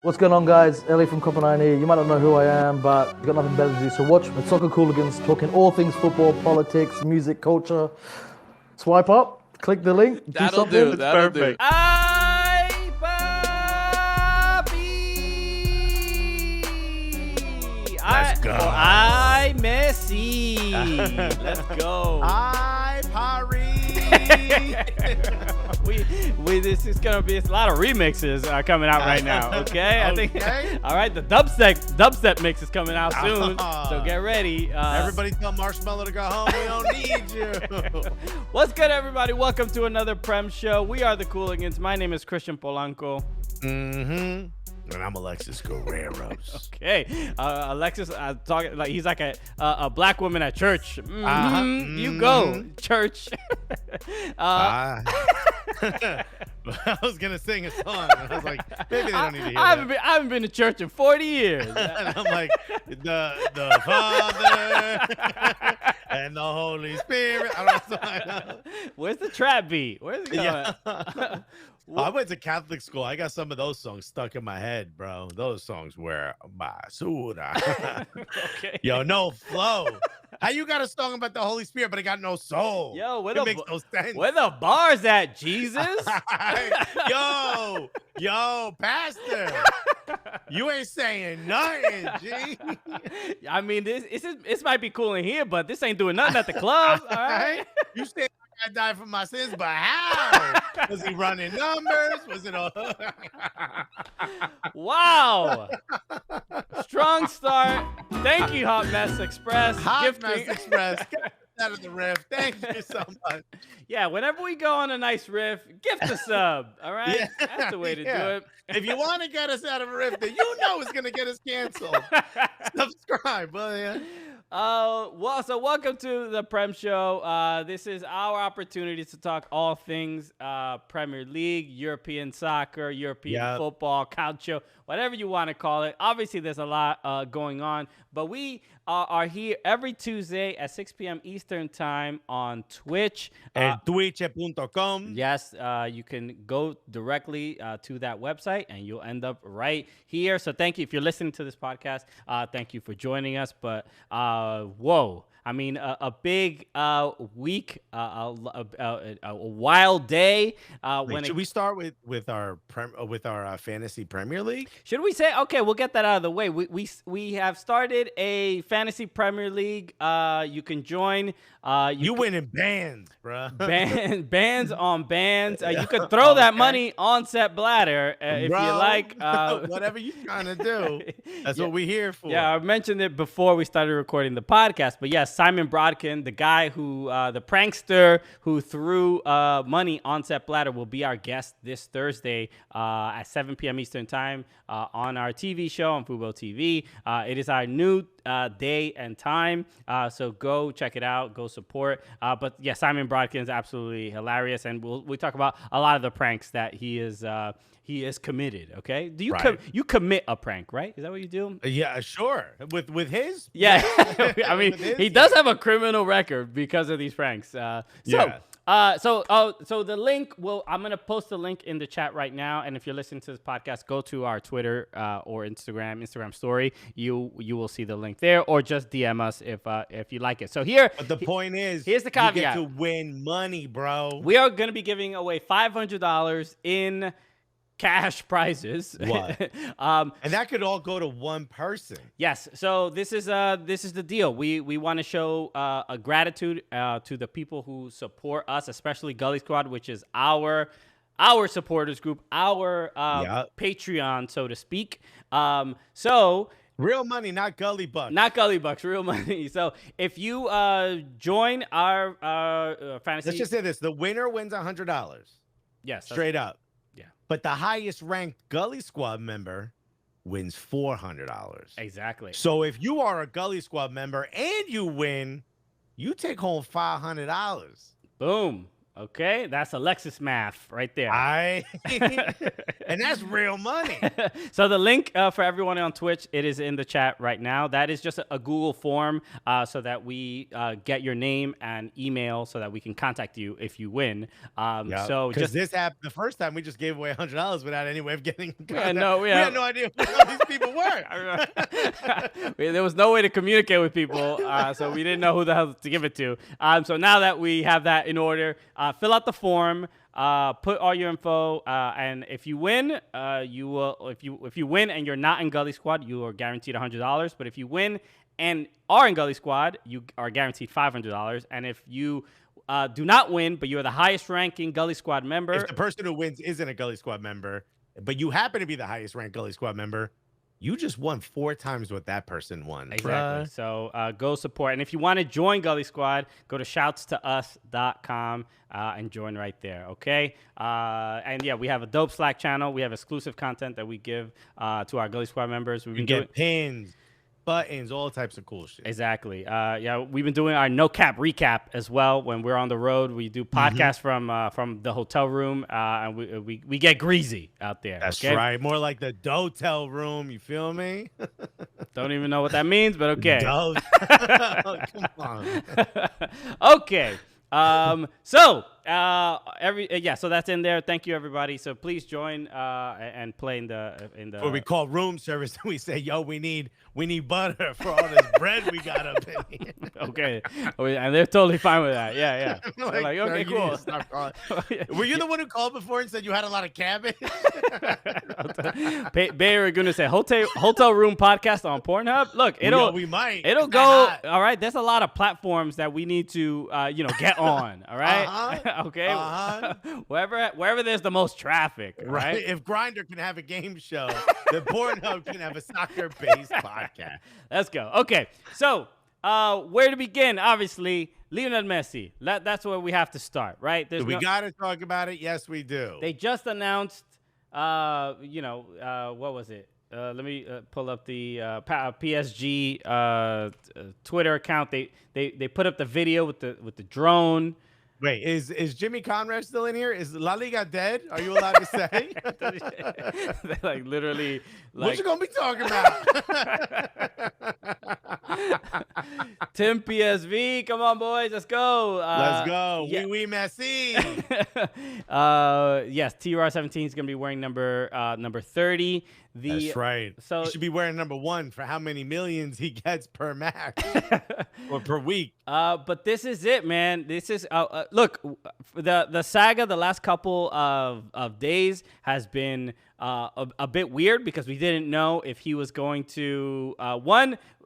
What's going on, guys? Ellie from Copenhagen here. You might not know who I am, but you've got nothing better to do. So watch the Soccer Cooligans, talking all things football, politics, music, culture. Swipe up, click the link, That'll do something. do. That'll do. Ay, papi. Let's go. Ay, Messi. Let's go. Hi, Paris. This is gonna be a lot of remixes coming out right now. Okay, I think. All right, the dubstep mix is coming out soon, so get ready. Everybody tell Marshmallow to go home. We don't need you. What's good, everybody? Welcome to another Prem show. We are the Cooligans. My name is Christian Polanco. And I'm Alexis Guerreros. Okay, Alexis talking like he's like a black woman at church. You go, church. I was gonna sing a song. And I was like, maybe they don't need to hear that. I haven't been to church in 40 years. And I'm like, the Father and the Holy Spirit. I don't know. Where's the trap beat? Where's it going? Yeah. I went to Catholic school. I got some of those songs stuck in my head, bro. Those songs were basura. Okay. Yo, no flow. How you got a song about the Holy Spirit, but it got no soul? Yo, it makes no sense. Where the bars at, Jesus? yo, pastor. You ain't saying nothing, G. I mean, this might be cool in here, but this ain't doing nothing at the club. All right. You said I died for my sins, but how? Was he running numbers? Was it all? Wow. Strong start. Thank you, Hot Mess Express. Hot Mess Express. Get out of the riff. Thank you so much. Yeah, whenever we go on a nice riff, gift a sub. All right? Yeah. That's the way to do it. If you want to get us out of a riff that you know is going to get us canceled, subscribe. Well, yeah. So welcome to the Prem Show. This is our opportunity to talk all things Premier League, European soccer, European football, calcio, whatever you want to call it. Obviously, there's a lot going on, but we are here every Tuesday at 6 p.m. Eastern Time on Twitch. Twitch.com. Yes, you can go directly to that website, and you'll end up right here. So thank you. If you're listening to this podcast, thank you for joining us. But whoa. I mean, a big week, a wild day. Should we start with our fantasy Premier League? Should we say? Okay, we'll get that out of the way. We have started a fantasy Premier League. You can join. You win in bands, bro. Bands on bands. You could throw that money on Set Bladder if you like. Whatever you're trying to do. That's what we're here for. Yeah, I mentioned it before we started recording the podcast, but yes, Simon Brodkin, the guy who, the prankster who threw money on Set Bladder, will be our guest this Thursday at 7 p.m. Eastern Time on our TV show on Fubo TV. It is our new day and time, so go check it out, go support. But yeah, Simon Brodkin is absolutely hilarious, and we talk about a lot of the pranks that he is committed. Okay, do you you commit a prank, right? Is that what you do? Yeah, sure. With his, yeah. I mean, he does have a criminal record because of these pranks. So the link I'm gonna post the link in the chat right now, and if you're listening to this podcast, go to our Twitter or Instagram story. You will see the link there, or just DM us if you like it. So here, but the point is, here's the caveat: you get to win money, bro. We are gonna be giving away $500 in cash prizes. What? And that could all go to one person. Yes. So this is the deal. We want to show a gratitude to the people who support us, especially Gully Squad, which is our supporters group, our Patreon, so to speak. So real money, not gully bucks. Not gully bucks, real money. So if you join our fantasy, let's just say this: the winner wins $100. Yes, straight up. Yeah. But the highest ranked Gully Squad member wins $400. Exactly. So if you are a Gully Squad member and you win, you take home $500. Boom. Okay, that's Alexis math right there. And that's real money. So the link for everyone on Twitch, it is in the chat right now. That is just a Google form so that we get your name and email so that we can contact you if you win. So because this happened the first time, we just gave away $100 without any way of getting. We had no idea who these people were. There was no way to communicate with people, so we didn't know who the hell to give it to. So now that we have that in order, fill out the form. Put all your info, and if you win, you will. If you win and you're not in Gully Squad, you are guaranteed $100. But if you win and are in Gully Squad, you are guaranteed $500. And if you do not win, but you are the highest ranking Gully Squad member, if the person who wins isn't a Gully Squad member, but you happen to be the highest ranked Gully Squad member, you just won 4 times what that person won. Exactly. So go support. And if you want to join Gully Squad, go to shoutstous.com and join right there. Okay. And yeah, we have a dope Slack channel. We have exclusive content that we give to our Gully Squad members. You get pins, buttons, all types of cool shit. Exactly. Yeah, we've been doing our no cap recap as well. When we're on the road, we do podcasts from the hotel room, and we get greasy out there. That's right. More like the dotel room. You feel me? Don't even know what that means, but okay. Come on. Okay. So that's in there. Thank you, everybody. So please join and play in the. Or we call room service and we say, "Yo, we need butter for all this bread we got up in here." Okay, and they're totally fine with that. Yeah. They're like, okay, cool. Were you the one who called before and said you had a lot of cabbage? Bay Area Guna said hotel room podcast on Pornhub. Look, it'll go. All right, there's a lot of platforms that we need to get on. All right. Okay. Wherever there's the most traffic. Right. If Grindr can have a game show, the Pornhub can have a soccer-based podcast. Let's go. Okay. So where to begin? Obviously, Lionel Messi. That's where we have to start. Right. We got to talk about it. Yes, we do. They just announced. What was it? Let me pull up the PSG Twitter account. They put up the video with the drone. Wait, is Jimmy Conrad still in here? Is La Liga dead? Are you allowed to say? They're like literally. What you gonna be talking about? Tim PSV, come on, boys, let's go. Let's go. Yeah. Oui, Messi. Yes, TR17 is gonna be wearing number 30. That's right. So he should be wearing number 1 for how many millions he gets per match or per week. But this is it, man. This is look, the saga the last couple of days has been a bit weird because we didn't know if he was going to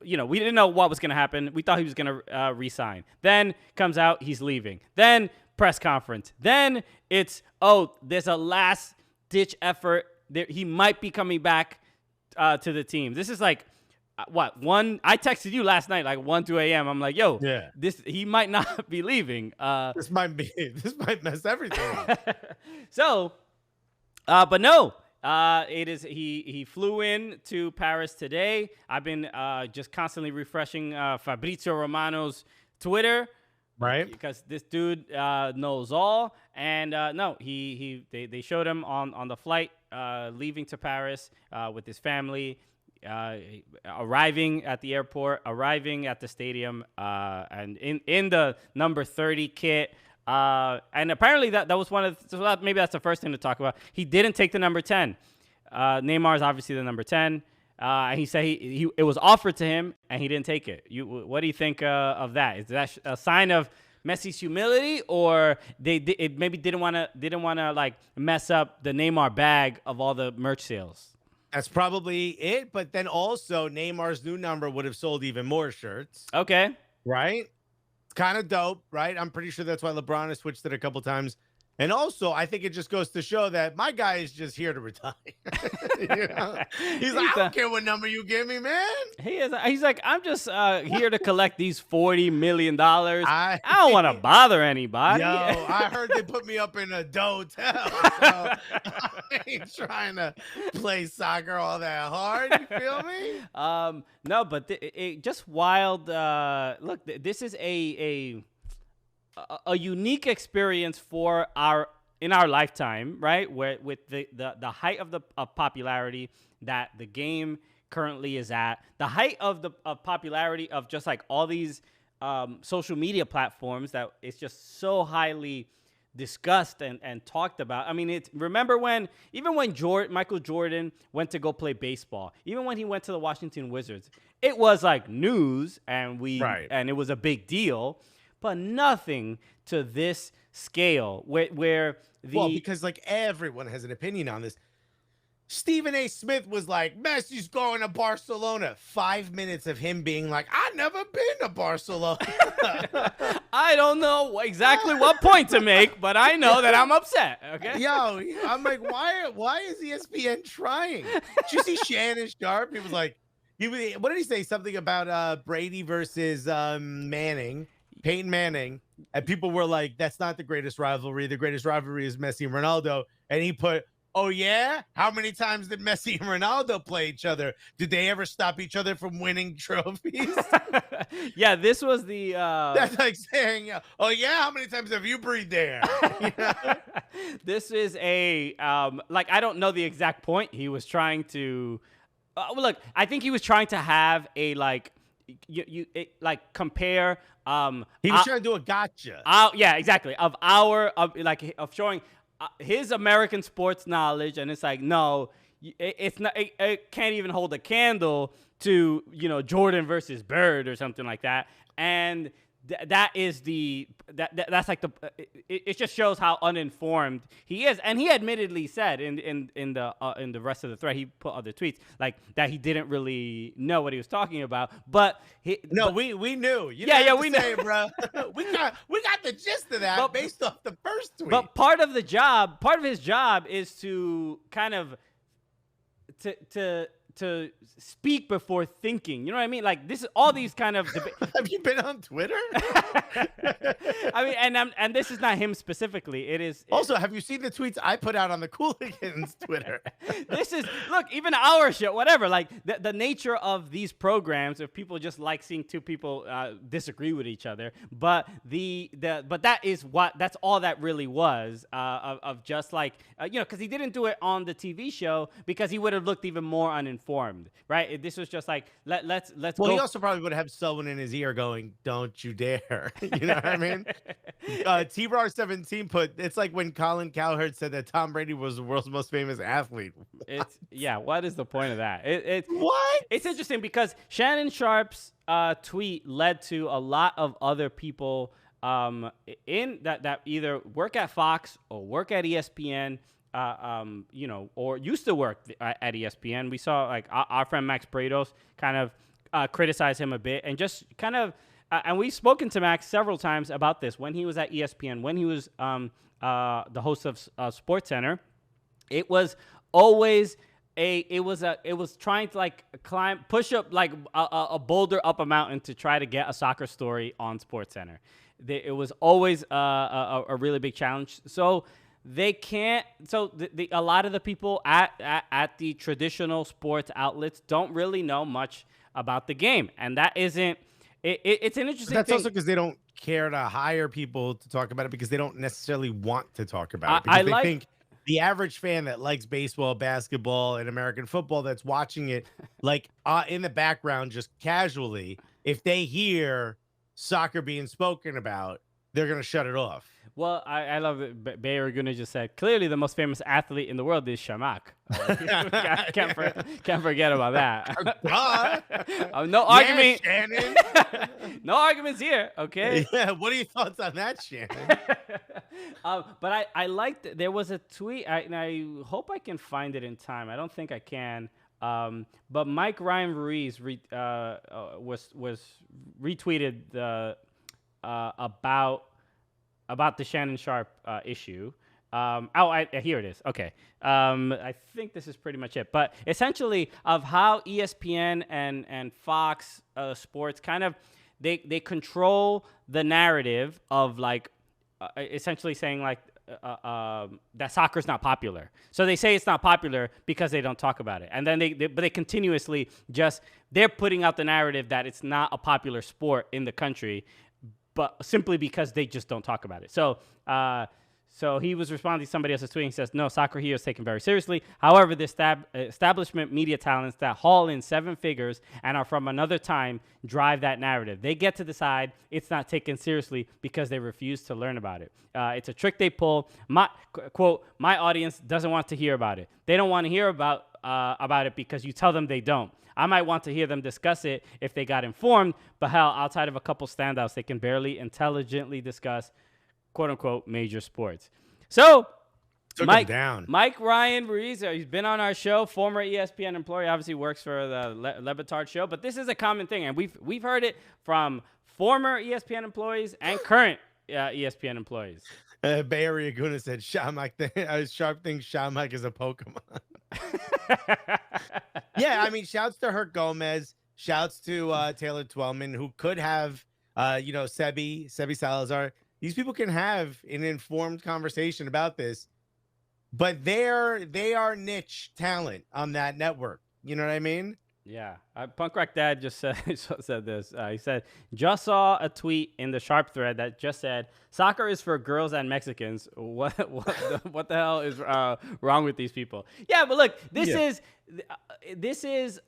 we didn't know what was going to happen. We thought he was going to resign. Then comes out he's leaving. Then press conference. Then it's there's a last ditch effort. He might be coming back to the team. This is like one. I texted you last night like 1, 2 a.m. I'm like, yo, he might not be leaving. This might mess everything up. So, but no. It is he flew in to Paris today. I've been just constantly refreshing Fabrizio Romano's Twitter. Right, because this dude knows all, and they showed him on the flight leaving to Paris with his family, arriving at the airport, arriving at the stadium, and in the number 30 kit. And apparently that was maybe that's the first thing to talk about. He didn't take the number 10. Neymar is obviously the number 10. And he said it was offered to him and he didn't take it. What do you think of that? Is that a sign of Messi's humility, or they maybe didn't want to like mess up the Neymar bag of all the merch sales? That's probably it. But then also Neymar's new number would have sold even more shirts. Okay. Right. It's kind of dope, right? I'm pretty sure that's why LeBron has switched it a couple times. And also, I think it just goes to show that my guy is just here to retire. He's like, I don't care what number you give me, man. He's like, I'm just here to collect these $40 million. I don't want to bother anybody. Yo, I heard they put me up in a dotel. So I ain't trying to play soccer all that hard. You feel me? No, but it just wild. Look, this is a a unique experience for our lifetime, right? Where with the height of of popularity that the game currently is at, the height of popularity of just like all these social media platforms that it's just so highly discussed and talked about. I mean, remember when Michael Jordan went to go play baseball, even when he went to the Washington Wizards, it was like news and it was a big deal, but nothing to this scale because like everyone has an opinion on this. Stephen A. Smith was like, Messi's going to Barcelona. 5 minutes of him being like, I've never been to Barcelona. I don't know exactly what point to make, but I know that I'm upset. Okay. Yo, I'm like, why is ESPN trying? Did you see Shannon Sharp? He was like, what did he say? Something about Brady versus Peyton Manning. And people were like, that's not the greatest rivalry. The greatest rivalry is Messi and Ronaldo. And he put, oh, yeah? How many times did Messi and Ronaldo play each other? Did they ever stop each other from winning trophies? Yeah, this was the... That's like saying, oh, yeah? How many times have you breathed there? This is a... I don't know the exact point he was trying to... look, I think he was trying to have a, compare... he was trying to do a gotcha. Yeah, exactly. Of showing... his American sports knowledge, and it's like, no, it's not. It can't even hold a candle to Jordan versus Bird or something like that. And that's like it just shows how uninformed he is. And he admittedly said in the rest of the thread, he put other tweets like that he didn't really know what he was talking about. But we knew. We knew, bro. we got the gist of that based off the first tweet. But part of his job is to kind of to speak before thinking. You know what I mean? Like, this is all these kind of Have you been on Twitter? I mean, and this is not him specifically. It is also. Have you seen the tweets I put out on the Cooligans Twitter? This is even our shit, whatever. Like the nature of these programs, if people just like seeing two people disagree with each other, but that's all that really was of just like because he didn't do it on the TV show because he would have looked even more uninformed, right? This was just like let's well, go. He also probably would have someone in his ear going, "Don't you dare!" You know what I mean? T-Rar17 put it's like when Colin Cowherd said that Tom Brady was the world's most famous athlete. What is the point of that? What? It's interesting because Shannon Sharp's tweet led to a lot of other people in that either work at Fox or work at ESPN. Or used to work at ESPN. We saw like our friend Max Brados kind of criticize him a bit and just kind of, and we've spoken to Max several times about this when he was at ESPN, when he was the host of SportsCenter. It was always it was trying to like push up like a boulder up a mountain to try to get a soccer story on SportsCenter. It was always a really big challenge. So they can't. So a lot of the people at the traditional sports outlets don't really know much about the game, and that isn't. It's an interesting. That's thing. also because they don't care to hire people to talk about it because they don't necessarily want to talk about it because they think the average fan that likes baseball, basketball, and American football that's watching it like in the background just casually, if they hear soccer being spoken about, they're gonna shut it off. Well, I love that Bay Araguna just said, clearly the most famous athlete in the world is Shamak. Can't forget about that. No argument. Shannon. No arguments here, okay? Yeah, what are your thoughts on that, Shannon? But I liked, there was a tweet, and I hope I can find it in time. I don't think I can. But Mike Ryan Ruiz was retweeted about the Shannon Sharp issue. Here it is. Okay. I think this is pretty much it. But essentially of how ESPN and Fox Sports kind of, they control the narrative of like essentially saying like that soccer's not popular. So they say it's not popular because they don't talk about it. And then they continuously they're putting out the narrative that it's not a popular sport in the country but simply because they just don't talk about it. So he was responding to somebody else's tweet. He says, no, soccer here is taken very seriously. However, the establishment media talents that haul in 7 figures and are from another time drive that narrative. They get to decide it's not taken seriously because they refuse to learn about it. It's a trick they pull. Quote, my audience doesn't want to hear about it. They don't want to hear about it because you tell them they don't. I might want to hear them discuss it if they got informed, but hell, outside of a couple standouts, they can barely intelligently discuss quote-unquote major sports. So Mike Ryan Ruiz, he's been on our show, former ESPN employee, obviously works for the Le Batard show, but this is a common thing, and we've heard it from former ESPN employees and current ESPN employees. Bay Area Guna said, Sharp thinks Shamak is a Pokemon. Yeah, I mean, shouts to Herc Gomez, shouts to Taylor Twellman, who could have, Sebi Salazar. These people can have an informed conversation about this, but they are niche talent on that network. You know what I mean? Yeah. Punk Rock Dad just said this. He said, just saw a tweet in the Sharp thread that just said, soccer is for girls and Mexicans. What the hell is wrong with these people? Yeah, but look, this is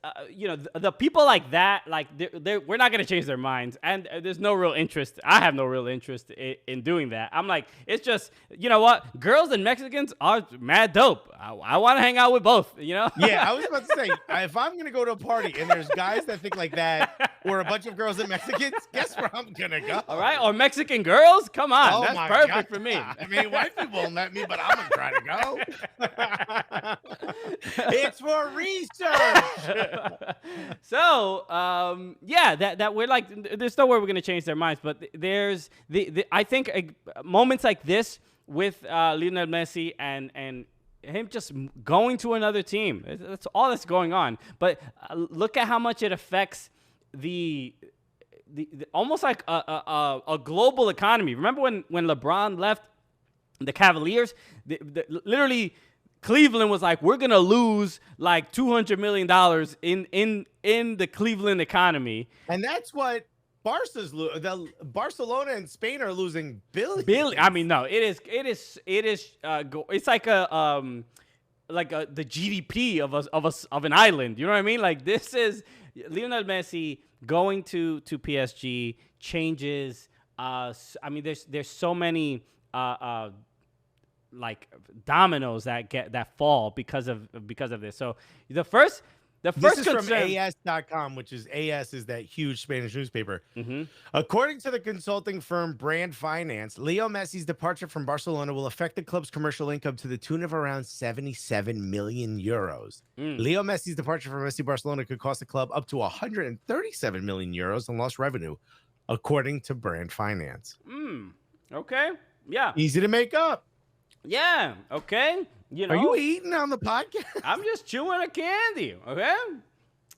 the people like that, like we're not going to change their minds. And there's no real interest. I have no real interest in doing that. I'm like, it's just, you know what? Girls and Mexicans are mad dope. I want to hang out with both, you know? Yeah, I was about to say, if I'm going to go to a party and there's guys that think like that, or a bunch of girls and Mexicans, guess where I'm going to go? All right. Or Mexican girls? Come on. Oh, that's perfect for me. I mean, white people won't let me, but I'm going to try to go. It's for research. So, that we're like, there's no way we're going to change their minds, but there's I think moments like this with Lionel Messi and him just going to another team. That's all that's going on. But look at how much it affects the almost like a global economy. Remember when LeBron left the Cavaliers? Literally, Cleveland was like, we're gonna lose like $200 million in the Cleveland economy, and that's what Barcelona and Spain are losing billions. I mean, no, it is. It's like the GDP of an island. You know what I mean? Like, this is Lionel Messi going to PSG changes. I mean, there's so many like dominoes that fall because of this. So the first this is concern from AS.com, which is AS is that huge Spanish newspaper. Mm-hmm. According to the consulting firm Brand Finance, Leo Messi's departure from Barcelona will affect the club's commercial income to the tune of around 77 million euros. Leo Messi's departure from FC Barcelona could cost the club up to 137 million euros in lost revenue, according to Brand Finance. Okay. Yeah. Easy to make up. Yeah. Okay. You know, are you eating on the podcast? I'm just chewing a candy. Okay.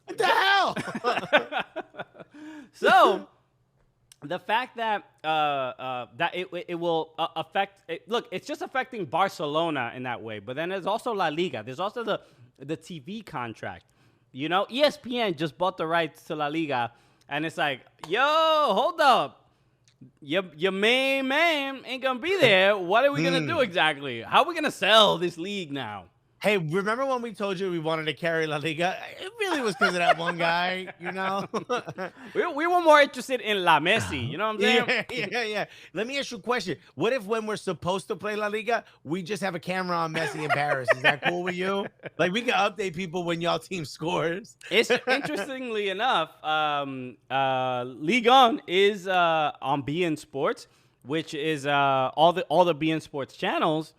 What the hell? So, the fact that that it will affect look, it's just affecting Barcelona in that way. But then there's also La Liga. There's also the TV contract. You know, ESPN just bought the rights to La Liga, and it's like, yo, hold up. Your main man ain't gonna be there. What are we gonna do exactly? How are we gonna sell this league now? Hey, remember when we told you we wanted to carry La Liga? It really was because of that one guy, you know? we were more interested in La Messi, you know what I'm saying? Yeah. Let me ask you a question. What if when we're supposed to play La Liga, we just have a camera on Messi in Paris? Is that cool with you? Like, we can update people when y'all team scores. It's interestingly enough, Liga is on BN Sports, which is all the BN Sports channels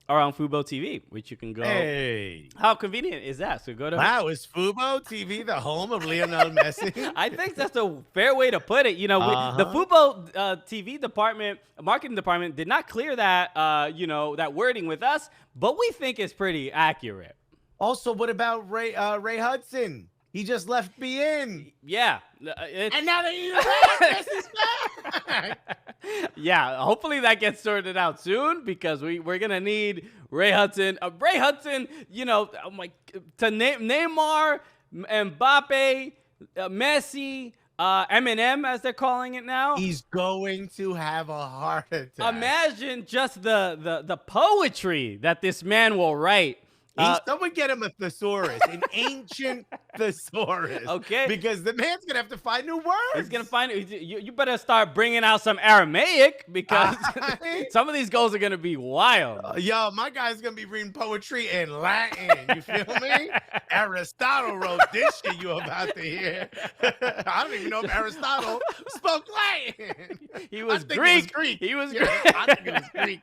are on Fubo TV, which you can go. Hey, how convenient is that? So go to. Wow, is Fubo TV the home of Lionel Messi? I think that's a fair way to put it. You know, the Fubo TV department, marketing department, did not clear that that wording with us, but we think it's pretty accurate. Also, what about Ray Hudson? He just left BN. Yeah. And now that he's back, Messi's back. Yeah, hopefully that gets sorted out soon because we're going to need Ray Hudson. Ray Hudson, you know, to Neymar, Mbappe, Messi, Eminem, as they're calling it now. He's going to have a heart attack. Imagine just the poetry that this man will write. Someone get him a thesaurus, an ancient thesaurus. Okay. Because the man's going to have to find new words. He's going to find you better start bringing out some Aramaic because some of these goals are going to be wild. Yo, my guy's going to be reading poetry in Latin. You feel me? Aristotle wrote this shit you about to hear. I don't even know if Aristotle spoke Latin. He was Greek. He was Yeah, Greek. I think it was Greek.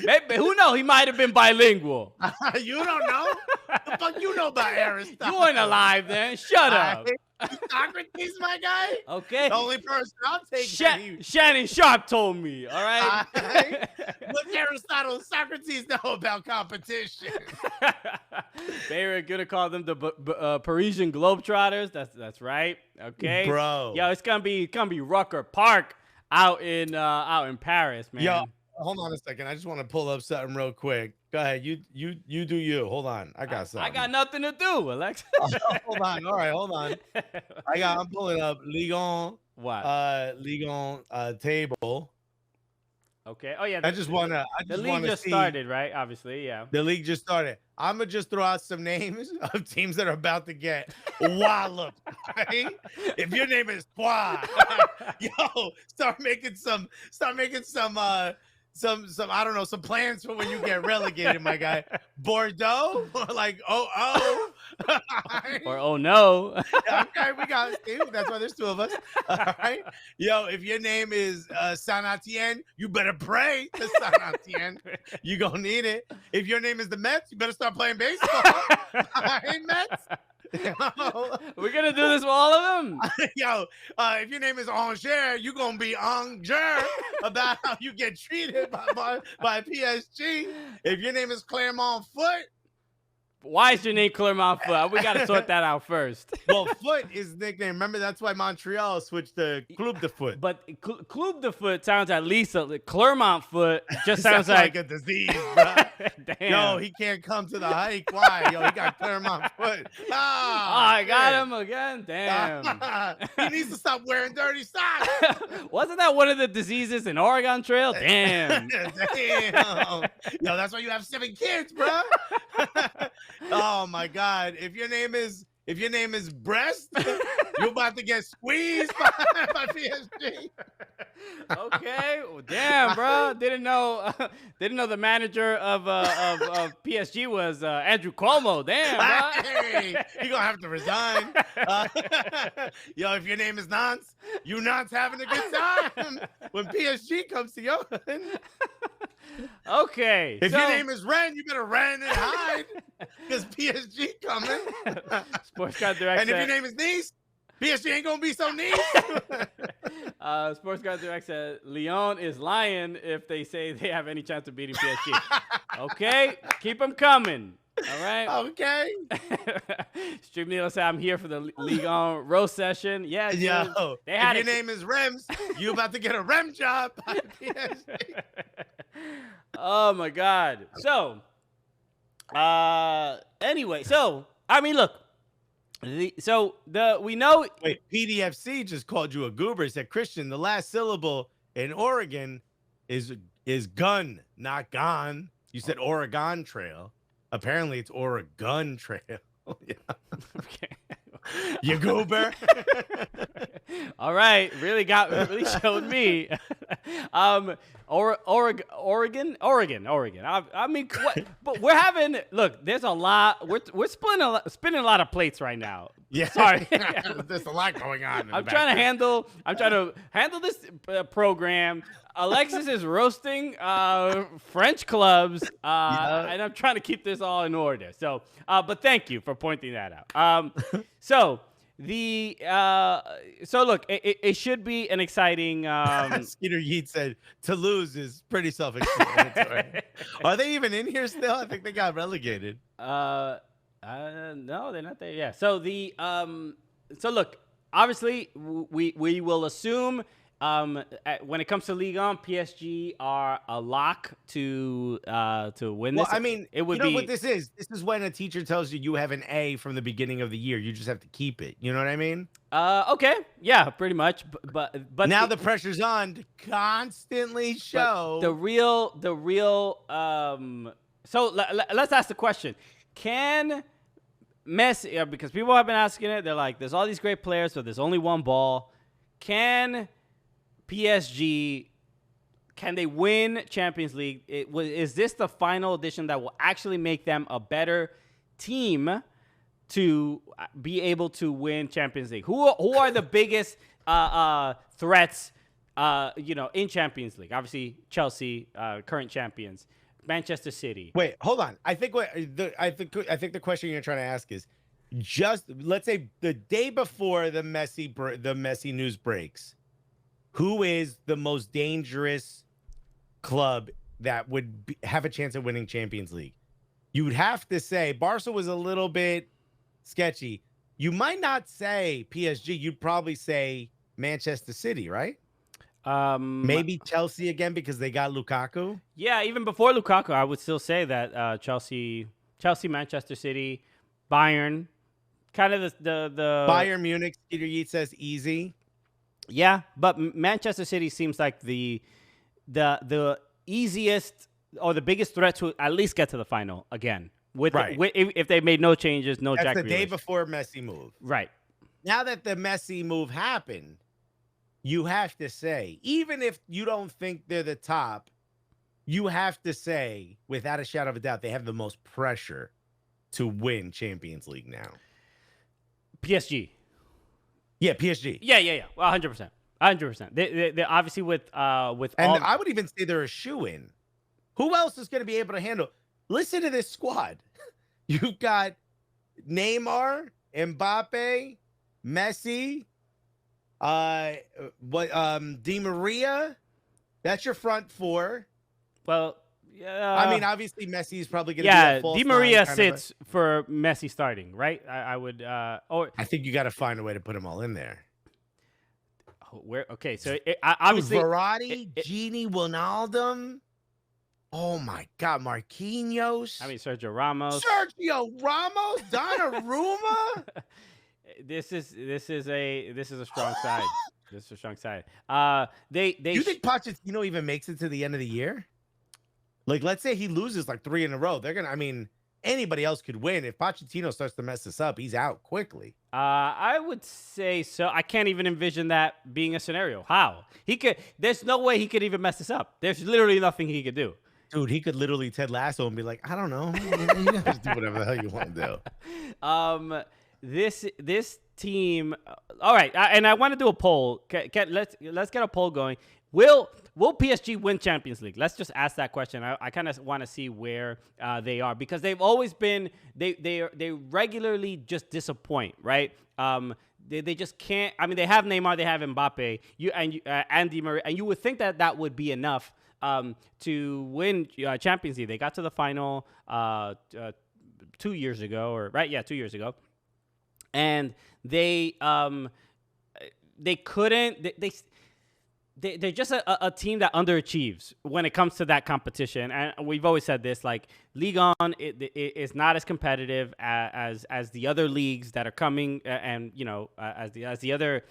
Maybe, who knows? He might have been bilingual. You don't know? The fuck you know about Aristotle? You weren't alive then. Shut up. Socrates, my guy? Okay. The only person I'll take Shannon Sharp told me, all right? What Aristotle and Socrates know about competition? They were going to call them the Parisian Globetrotters. That's right. Okay. Bro. Yo, it's going to be Rucker Park out in Paris, man. Yo, hold on a second. I just want to pull up something real quick. Go ahead. You do you. Hold on. I got something. I got nothing to do, Alex. Hold on. All right, hold on. I'm pulling up Liga. What? Liga table. Okay. Oh yeah. I just want to the league just started, right? Obviously, yeah. The league just started. I'm gonna just throw out some names of teams that are about to get walloped. Right? If your name is Pois, yo, start making some I don't know, some plans for when you get relegated, my guy. Bordeaux, like or oh no. Okay, we got Steve. That's why there's two of us. All right. Yo, if your name is Saint Etienne, you better pray to Saint Etienne. You gonna need it. If your name is the Mets, you better start playing baseball. Hey, Mets. We're gonna do this with all of them. Yo, if your name is Angers, you're gonna be Angers about how you get treated by PSG. If your name is Clermont Foot, why is your name Clermont Foot? We gotta sort that out first. Well, Foot is nickname. Remember, that's why Montreal switched to Club de Foot. But Club de Foot sounds at least Clermont Foot just sounds like a disease, bro. Damn. Yo, he can't come to the hike. Why? Yo, he got Clermont Foot. I got him again. Damn. He needs to stop wearing dirty socks. Wasn't that one of the diseases in Oregon Trail? Damn. Damn. Yo, that's why you have 7 kids, bro. Oh my God! If your name is Breast, you're about to get squeezed by PSG. Okay, well, damn, bro. Didn't know the manager of PSG was Andrew Cuomo. Damn, bro. Hey, you gonna have to resign. Yo, if your name is Nance, you Nance having a good time when PSG comes to you. Okay. If your name is Ren, you better ran and hide because PSG coming. Sports Card Direct. And if your name is Nice, PSG ain't gonna be so nice. Sports Card Direct said Lyon is lying if they say they have any chance of beating PSG. Okay, keep them coming. All right. Okay. Stream Needle said I'm here for the League On roast session. Yeah. Yo, if your name is Rems, you about to get a Rem job by PSG. Oh my God. So, anyway, I mean, look. We know. Wait, PDFC just called you a goober. He said, Christian, the last syllable in Oregon is gun, not gone. You said Oregon Trail. Apparently, it's Oregon Trail. Yeah. Okay. You goober. All right, really showed me. Oregon. I mean, but we're having there's a lot. We're spinning a lot of plates right now. Yeah, sorry. There's a lot going on. I'm trying to handle this program. Alexis is roasting French clubs, and I'm trying to keep this all in order. So, but thank you for pointing that out. So look, it should be an exciting. Skeeter Yeet said Toulouse is pretty self-explanatory. Are they even in here still? I think they got relegated. No, they're not there. Yeah. So so look, obviously we will assume When it comes to Liga, PSG are a lock to win this. Well, I mean, it would you know be what this is? This is when a teacher tells you have an A from the beginning of the year. You just have to keep it. You know what I mean? Okay, yeah, pretty much. But now the pressure's on to constantly show the real. So let's ask the question: Can Messi? Because people have been asking it. They're like, "There's all these great players, but there's only one ball. Can PSG? Can they win Champions League? Is this the final edition that will actually make them a better team to be able to win Champions League? Who are the biggest threats? In Champions League, obviously Chelsea, current champions, Manchester City. Wait, hold on. I think the question you're trying to ask is just let's say the day before the Messi news breaks, who is the most dangerous club that would have a chance of winning Champions League? You'd have to say Barca was a little bit sketchy. You might not say PSG. You'd probably say Manchester City, right? Maybe Chelsea again because they got Lukaku. Yeah, even before Lukaku, I would still say that Chelsea, Manchester City, Bayern, kind of the Bayern Munich. Peter Yeats says easy. Yeah, but Manchester City seems like the easiest or the biggest threat to at least get to the final again. If they made no changes, no Jack That's the Grealish. day before Messi move. Right. Now that the Messi move happened, you have to say, even if you don't think they're the top, you have to say, without a shadow of a doubt, they have the most pressure to win Champions League now. PSG. Yeah, PSG. Yeah. 100%. 100%. They obviously with I would even say they're a shoe-in. Who else is going to be able to handle? Listen to this squad. You've got Neymar, Mbappe, Messi, Di Maria. That's your front four. Well, yeah. I mean, obviously Messi is probably going to be a false Di Maria nine sits for Messi starting, right? I would. I think you got to find a way to put them all in there. Where? Okay, so obviously Verratti, Gini, Wijnaldum. Oh my God, Marquinhos. I mean, Sergio Ramos, Donnarumma. This is a strong side. This is a strong side. You think Pochettino even makes it to the end of the year? Like, let's say he loses like 3 in a row. They're gonna. I mean, anybody else could win. If Pochettino starts to mess this up, he's out quickly. I would say so. I can't even envision that being a scenario. How he could? There's no way he could even mess this up. There's literally nothing he could do. Dude, he could literally Ted Lasso and be like, I don't know. You guys do whatever the hell you want to do. This team. All right, and I want to do a poll. Let's get a poll going. Will PSG win Champions League? Let's just ask that question. I kind of want to see where they are because they've always been they regularly just disappoint, right? They just can't. I mean, they have Neymar, they have Mbappe, and Di Maria, and you would think that would be enough to win Champions League. They got to the final 2 years ago, or right? Yeah, 2 years ago, and they couldn't. They're just a team that underachieves when it comes to that competition. And we've always said this, like, Liga is not as competitive as the other leagues that are coming and, as the other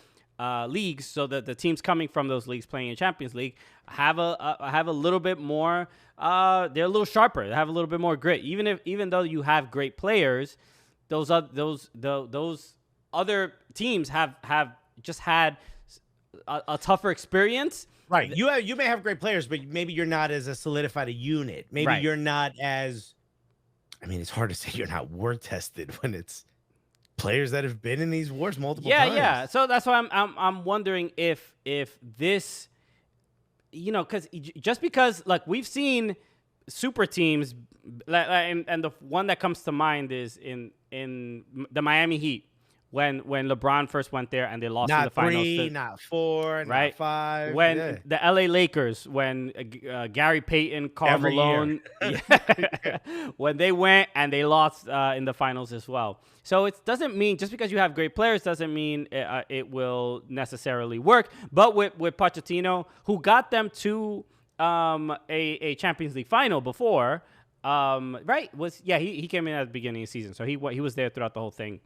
leagues. So that the teams coming from those leagues playing in Champions League have a little bit more, they're a little sharper. They have a little bit more grit. Even though you have great players, those other teams have just had a tougher experience. Right. You may have great players, but maybe you're not as a solidified a unit. Maybe you're not as, I mean, it's hard to say you're not war tested when it's players that have been in these wars multiple times. Yeah. So that's why I'm wondering if this, because like we've seen super teams, and the one that comes to mind is in the Miami Heat, when LeBron first went there and they lost in the Not finals. three, not four, Right? not five. When yeah. the LA Lakers, when Gary Payton, Karl Every Malone, when they went and they lost in the finals as well. So it doesn't mean just because you have great players doesn't mean it will necessarily work. But with Pochettino, who got them to a Champions League final before, right? He came in at the beginning of the season, so he was there throughout the whole thing.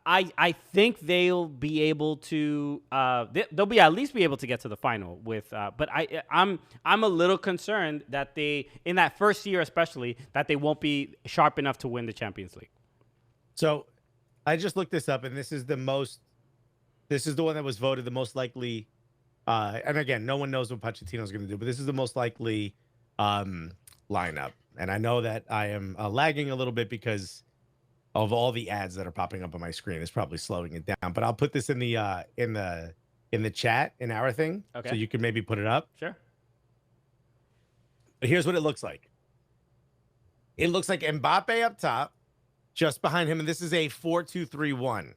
I think they'll be able to they'll be at least be able to get to the final with but I'm a little concerned that they in that first year especially that they won't be sharp enough to win the Champions League. So I just looked this up, and this is the one that was voted the most likely and again, no one knows what Pochettino's going to do, but this is the most likely lineup. And I know that I am lagging a little bit because of all the ads that are popping up on my screen. Is probably slowing it down, but I'll put this in the chat in our thing, Okay. so you can maybe put it up. Sure. But here's what it looks like. It looks like Mbappe up top, just behind him, and this is a 4-2-3-1.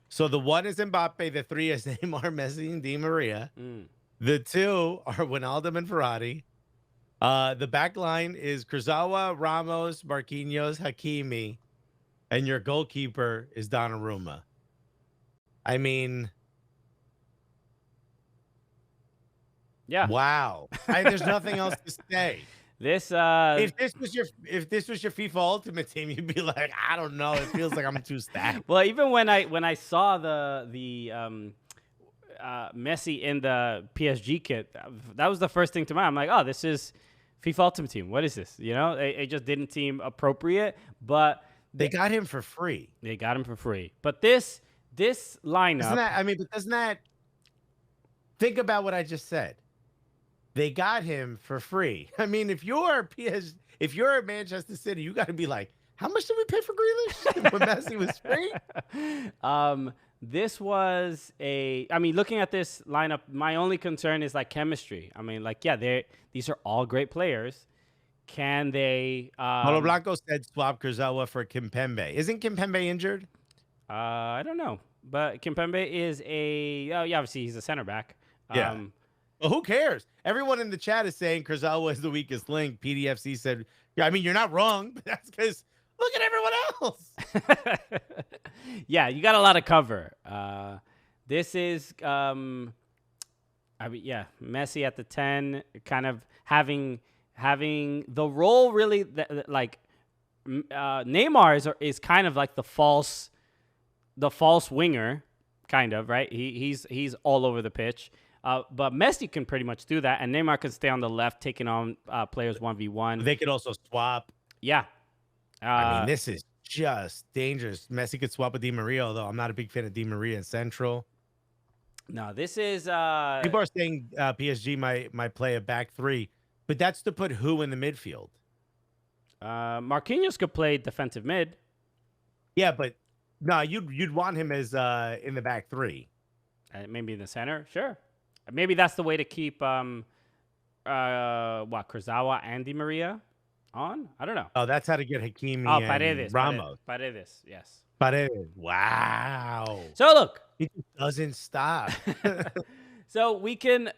So the 1 is Mbappe, the 3 is Neymar, Messi, and Di Maria. The 2 are Wijnaldum and Verratti. The back line is Kurzawa, Ramos, Marquinhos, Hakimi. And your goalkeeper is Donnarumma. I mean, yeah. Wow. There's nothing else to say. This if this was your FIFA Ultimate Team, you'd be like, I don't know. It feels like I'm too stacked. Well, even when I saw the Messi in the PSG kit, that was the first thing to mind. I'm like, oh, this is FIFA Ultimate Team. What is this? You know, it just didn't seem appropriate, but. They got him for free. They got him for free. But this lineup. Doesn't that think about what I just said? They got him for free. I mean, if you're Manchester City, you got to be like, how much did we pay for Grealish when Messi was free? This was looking at this lineup, my only concern is like chemistry. I mean, like, yeah, these are all great players. Can they? Polo Blanco said swap Kurzawa for Kimpembe. Isn't Kimpembe injured? I don't know, but Kimpembe is obviously he's a center back. Yeah. Well, who cares? Everyone in the chat is saying Kurzawa is the weakest link. PDFC said, yeah, I mean, you're not wrong, but that's because look at everyone else. Yeah, you got a lot of cover. This is, Messi at the 10, kind of having the role really that like Neymar is kind of like the false winger, kind of, right? He's all over the pitch. But Messi can pretty much do that, and Neymar can stay on the left, taking on players 1v1. They could also swap. Yeah. I mean, this is just dangerous. Messi could swap with Di Maria, although I'm not a big fan of Di Maria in central. No, this is... People are saying PSG might play a back 3, but that's to put who in the midfield? Marquinhos could play defensive mid. Yeah, but no, you'd want him as in the back 3. Maybe in the center, sure. Maybe that's the way to keep Kurzawa and Di Maria on? I don't know. Oh, that's how to get Hakimi and Paredes, Ramos. Paredes, yes. Paredes. Wow. So look. He doesn't stop. So we can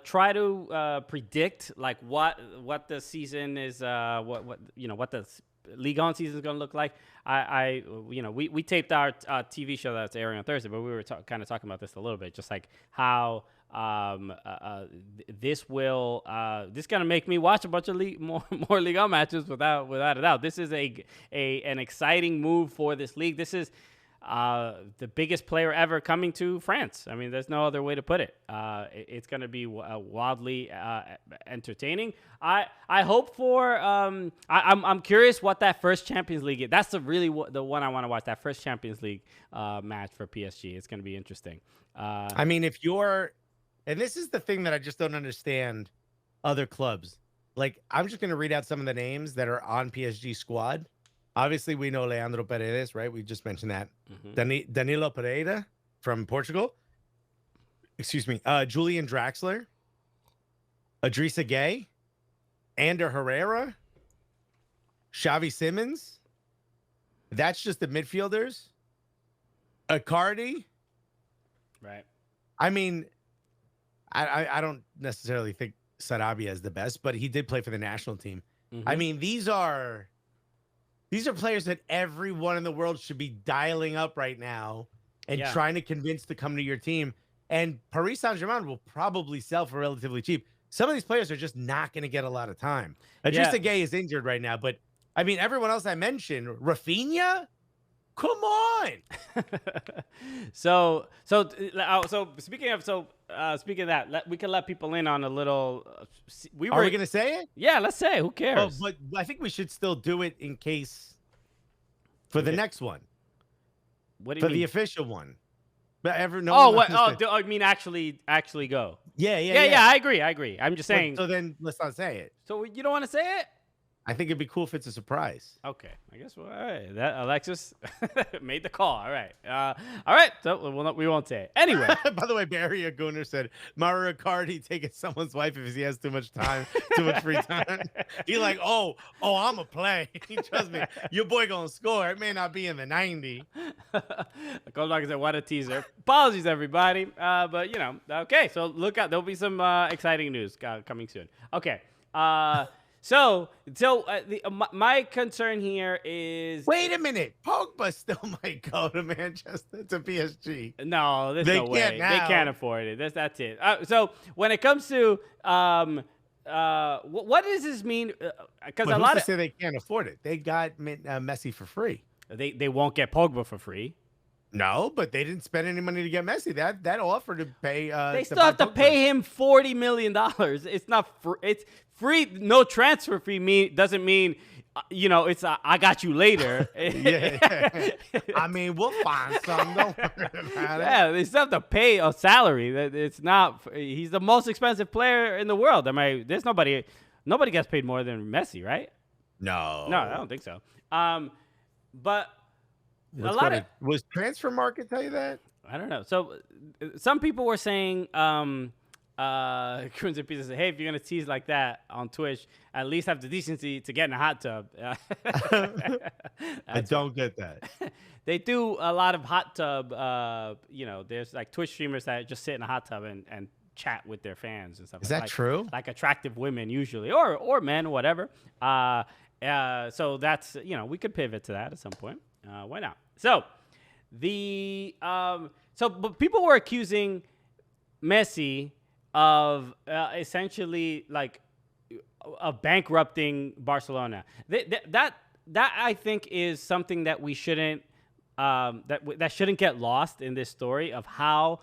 try to predict like what the season is, what the Liga season is going to look like. We taped our TV show that's airing on Thursday, but we were kind of talking about this a little bit, just like how this going to make me watch a bunch of more Liga matches without a doubt. This is an exciting move for this league. This is the biggest player ever coming to France. I mean, there's no other way to put it. It's going to be wildly entertaining. I hope for. I'm curious what that first Champions League is. That's the one I want to watch. That first Champions League match for PSG. It's going to be interesting. I mean, if you're, and this is the thing that I just don't understand. Other clubs, like I'm just going to read out some of the names that are on PSG squad. Obviously, we know Leandro Paredes, right? We just mentioned that. Mm-hmm. Danilo Pereira from Portugal. Excuse me. Julian Draxler. Idrissa Gueye. Ander Herrera. Xavi Simons. That's just the midfielders. Icardi. Right. I mean, I don't necessarily think Sarabia is the best, but he did play for the national team. Mm-hmm. I mean, these are players that everyone in the world should be dialing up right now and trying to convince to come to your team. And Paris Saint-Germain will probably sell for relatively cheap. Some of these players are just not going to get a lot of time. Adrissa Gueye is injured right now, but I mean, everyone else I mentioned, Rafinha, come on. So speaking of that, we can let people in on a little. Are we going to say it? Yeah, let's say. Who cares? But I think we should still do it in case for the next one. What do you mean? The official one. But I mean actually go. Yeah. I agree. I'm just saying. So then let's not say it. So you don't want to say it? I think it'd be cool if it's a surprise. Okay, I guess. Well, all right. That Alexis made the call. All right. All right. So we won't say it anyway. By the way, Barry Aguner said Mario Icardi taking someone's wife if he has too much time, too much free time. He's like, oh, I'm a play. Trust me, your boy gonna score. It may not be in the 90. Goldberg said, "What a teaser." Apologies, everybody. But okay. So look out. There'll be some exciting news coming soon. Okay. So my concern here is. Wait a minute, Pogba still might go to Manchester to PSG. No, there's no way. They can't afford it. That's it. So when it comes to what does this mean? Because a lot of say they can't afford it. They got Messi for free. They won't get Pogba for free. No, but they didn't spend any money to get Messi. That offer to pay. They still have to pay him $40 million. It's not. It's free. No transfer fee doesn't mean. It's I got you later. Yeah. I mean, we'll find some. Don't worry about it. Yeah, they still have to pay a salary. It's not. He's the most expensive player in the world. There's nobody gets paid more than Messi, right? No, I don't think so. But. Was Transfer Market tell you that? I don't know. So some people were saying, Coons and Pizza said, hey, if you're going to tease like that on Twitch, at least have the decency to get in a hot tub. I don't get that. They do a lot of hot tub, there's like Twitch streamers that just sit in a hot tub and chat with their fans and stuff. Is that true? Like attractive women usually, or men, whatever. So that's, we could pivot to that at some point. Why not? So but people were accusing Messi of essentially like of bankrupting Barcelona. That I think is something that we shouldn't that shouldn't get lost in this story of how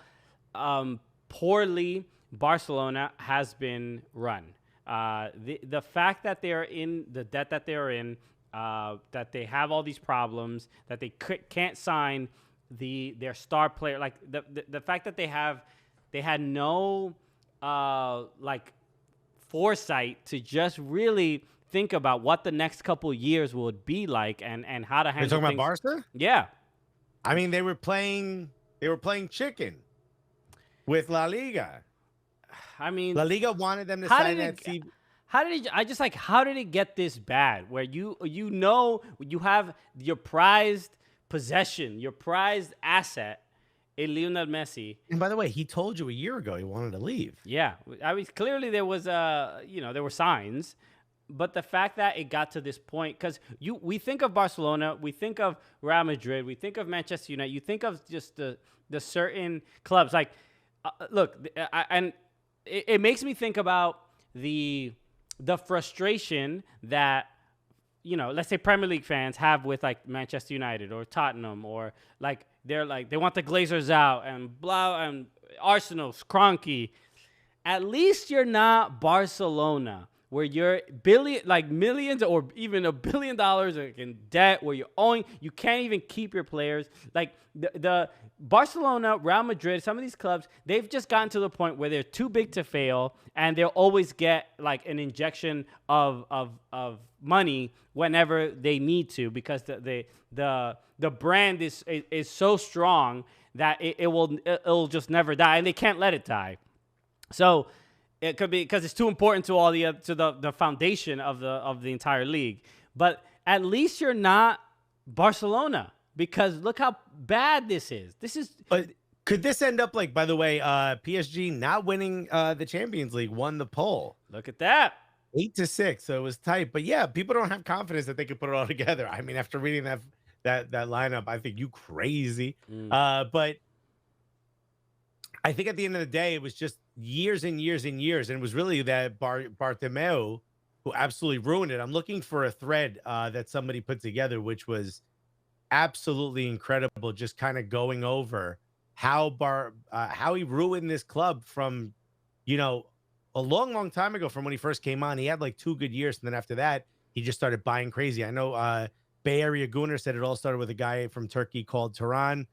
poorly Barcelona has been run. The fact that they are in the debt that they are in. That they have all these problems, that they can't sign their star player, like the fact that they had no foresight to just really think about what the next couple years would be like and how to handle. You're talking about Barca? Yeah, I mean they were playing chicken with La Liga. I mean, La Liga wanted them to sign that. How did it get this bad? Where you have your prized possession, your prized asset in Lionel Messi. And by the way, he told you a year ago he wanted to leave. Yeah, I mean clearly there was there were signs, but the fact that it got to this point, because we think of Barcelona, we think of Real Madrid, we think of Manchester United, you think of just the certain clubs. Like, it makes me think about the frustration that, let's say Premier League fans have with like Manchester United or Tottenham, or like they want the Glazers out and blah, and Arsenal's cronky. At least you're not Barcelona, where you're millions or even $1 billion in debt, where you can't even keep your players. Like the Barcelona, Real Madrid, some of these clubs, they've just gotten to the point where they're too big to fail, and they'll always get like an injection of money whenever they need to, because the brand is so strong that it'll just never die, and they can't let it die. So it could be because it's too important to the foundation of the entire league. But at least you're not Barcelona, because look how bad this is. But could this end up like, by the way, PSG not winning the Champions League won the poll. Look at that. 8-6, so it was tight. But yeah, people don't have confidence that they could put it all together. I mean, after reading that lineup, I think you crazy. But I think at the end of the day, it was just years and years and years, and it was really that Bartomeu who absolutely ruined it. I'm looking for a thread that somebody put together, which was absolutely incredible. Just kind of going over how he ruined this club from, a long time ago, from when he first came on. He had like 2 good years, and then after that, he just started buying crazy. I know Bay Area Gooner said it all started with a guy from Turkey called Turan.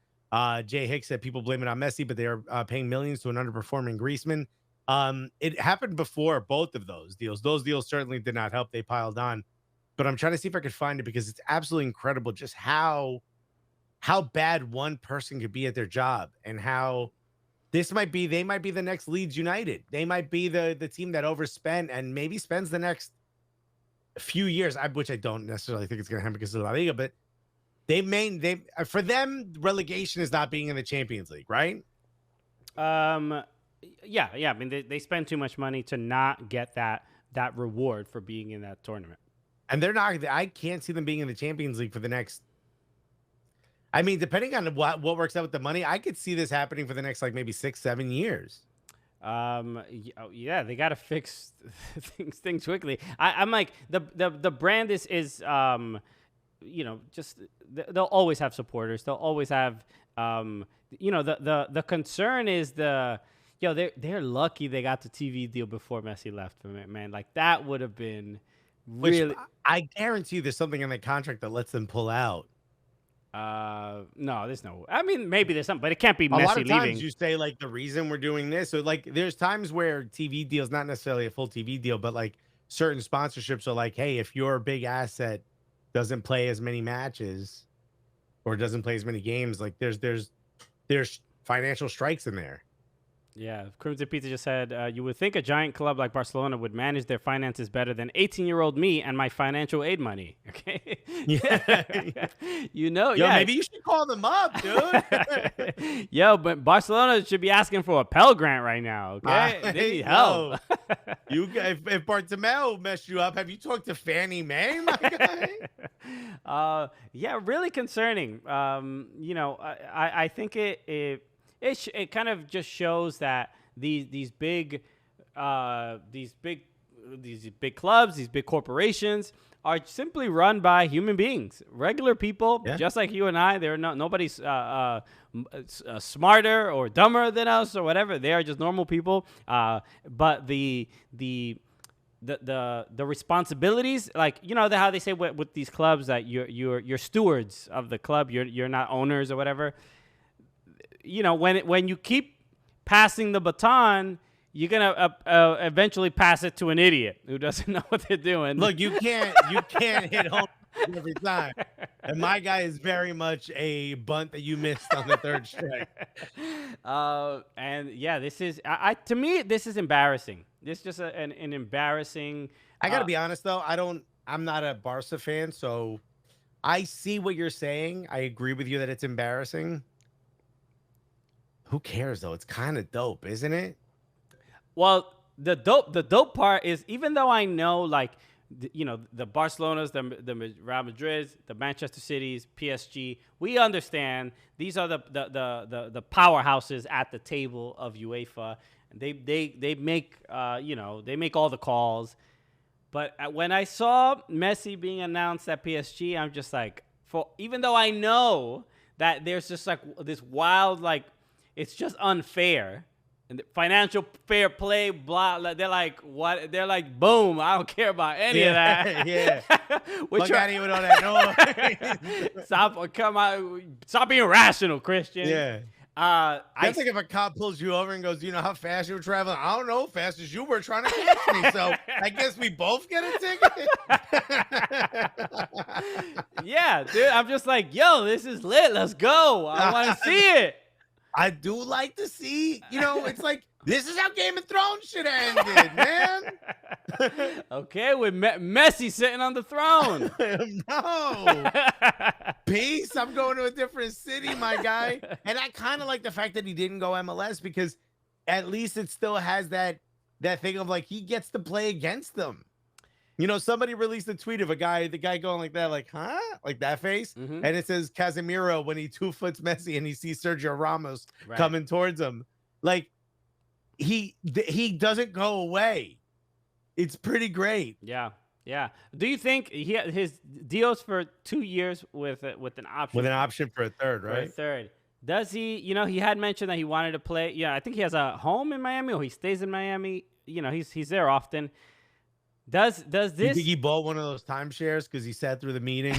Jay Hicks said people blame it on Messi, but they are paying millions to an underperforming Griezmann. It happened before both of those deals. Those deals certainly did not help. They piled on. But I'm trying to see if I could find it, because it's absolutely incredible just how bad one person could be at their job, and how they might be the next Leeds United. They might be the team that overspent and maybe spends the next few years, which I don't necessarily think it's going to happen because of La Liga, but for them, relegation is not being in the Champions League, right? Yeah. I mean, they spend too much money to not get that reward for being in that tournament. And they're not. I can't see them being in the Champions League for the next. I mean, depending on what works out with the money, I could see this happening for the next like maybe 6-7 years. Yeah, they got to fix things quickly. I'm like the brand is just they'll always have supporters. They'll always have the concern is they're lucky they got the TV deal before Messi left from it, man. Like that would have been really. I guarantee you there's something in the contract that lets them pull out. No, there's no. I mean, maybe there's something, but it can't be Messi a lot of times leaving. You say like the reason we're doing this. So like, there's times where TV deals, not necessarily a full TV deal, but like certain sponsorships are like, hey, if your big asset doesn't play as many matches or doesn't play as many games, like there's financial strikes in there. Yeah, Crimson Pizza just said, you would think a giant club like Barcelona would manage their finances better than 18-year-old me and my financial aid money. Okay. Yeah. Yeah. Maybe you should call them up, dude. Yo, but Barcelona should be asking for a Pell Grant right now. Okay. They need help. If Bartomeu messed you up, have you talked to Fannie Mae, my guy? Yeah, really concerning. I think it kind of just shows that these big clubs, these big corporations are simply run by human beings, regular people, just like you and I. They're nobody's smarter or dumber than us or whatever. They are just normal people. But the responsibilities, like how they say with these clubs that you're stewards of the club. You're not owners or whatever. When you keep passing the baton, you're gonna eventually pass it to an idiot who doesn't know what they're doing. Look, you can't hit home every time, and my guy is very much a bunt that you missed on the third strike. And yeah, this is to me this is embarrassing. This is just an embarrassing. I gotta be honest though, I'm not a Barca fan, so I see what you're saying. I agree with you that it's embarrassing. Who cares though? It's kind of dope, isn't it? Well, the dope part is, even though I know the Barcelonas, the Real Madrids, the Manchester Cities, PSG, we understand these are the powerhouses at the table of UEFA. They make they make all the calls. But when I saw Messi being announced at PSG, I'm just like, even though I know that there's just like this wild it's just unfair. And financial fair play, blah. They're like, what? They're like, boom. I don't care about any of that. Yeah. Look at you with all that noise. Stop being rational, Christian. Yeah. I think if a cop pulls you over and goes, "Do you know how fast you were traveling?" I don't know, fast as you were trying to catch me. So I guess we both get a ticket. Yeah, dude. I'm just like, yo, this is lit. Let's go. I want to see it. I do like to see, it's like This is how Game of Thrones should have ended, man. Okay, with Messi sitting on the throne. No. Peace. I'm going to a different city, my guy. And I kind of like the fact that he didn't go MLS because at least it still has that thing of like he gets to play against them. You know, somebody released a tweet of the guy going like that, like, huh? Like that face. Mm-hmm. And it says Casemiro when he 2-foots Messi and he sees Sergio Ramos Right. coming towards him. Like he doesn't go away. It's pretty great. Yeah. Yeah. Do you think his deal's for 2 years with an option? With an option for a third, For right? a third. Does he, he had mentioned that he wanted to play. Yeah, I think he has a home in Miami or he stays in Miami. He's there often. Does You this think he bought one of those timeshares because he sat through the meeting?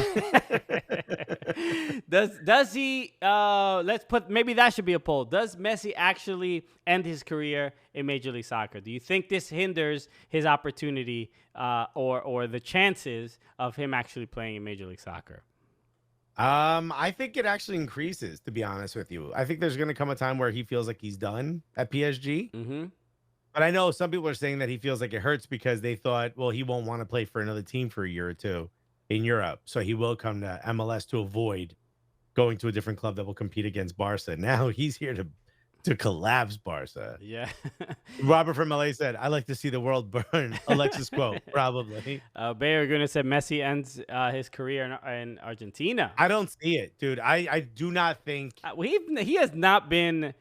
does he maybe that should be a poll. Does Messi actually end his career in Major League Soccer? Do you think this hinders his opportunity or the chances of him actually playing in Major League Soccer? I think it actually increases, to be honest with you. I think there's going to come a time where he feels like he's done at PSG. Mm-hmm. But I know some people are saying that he feels like it hurts because they thought, well, he won't want to play for another team for a year or two in Europe. So he will come to MLS to avoid going to a different club that will compete against Barca. Now he's here to collapse Barca. Yeah. Robert from LA said, I like to see the world burn. Alexis quote, probably. Bayer Guna said Messi ends his career in Argentina. I don't see it, dude. I do not think. He has not been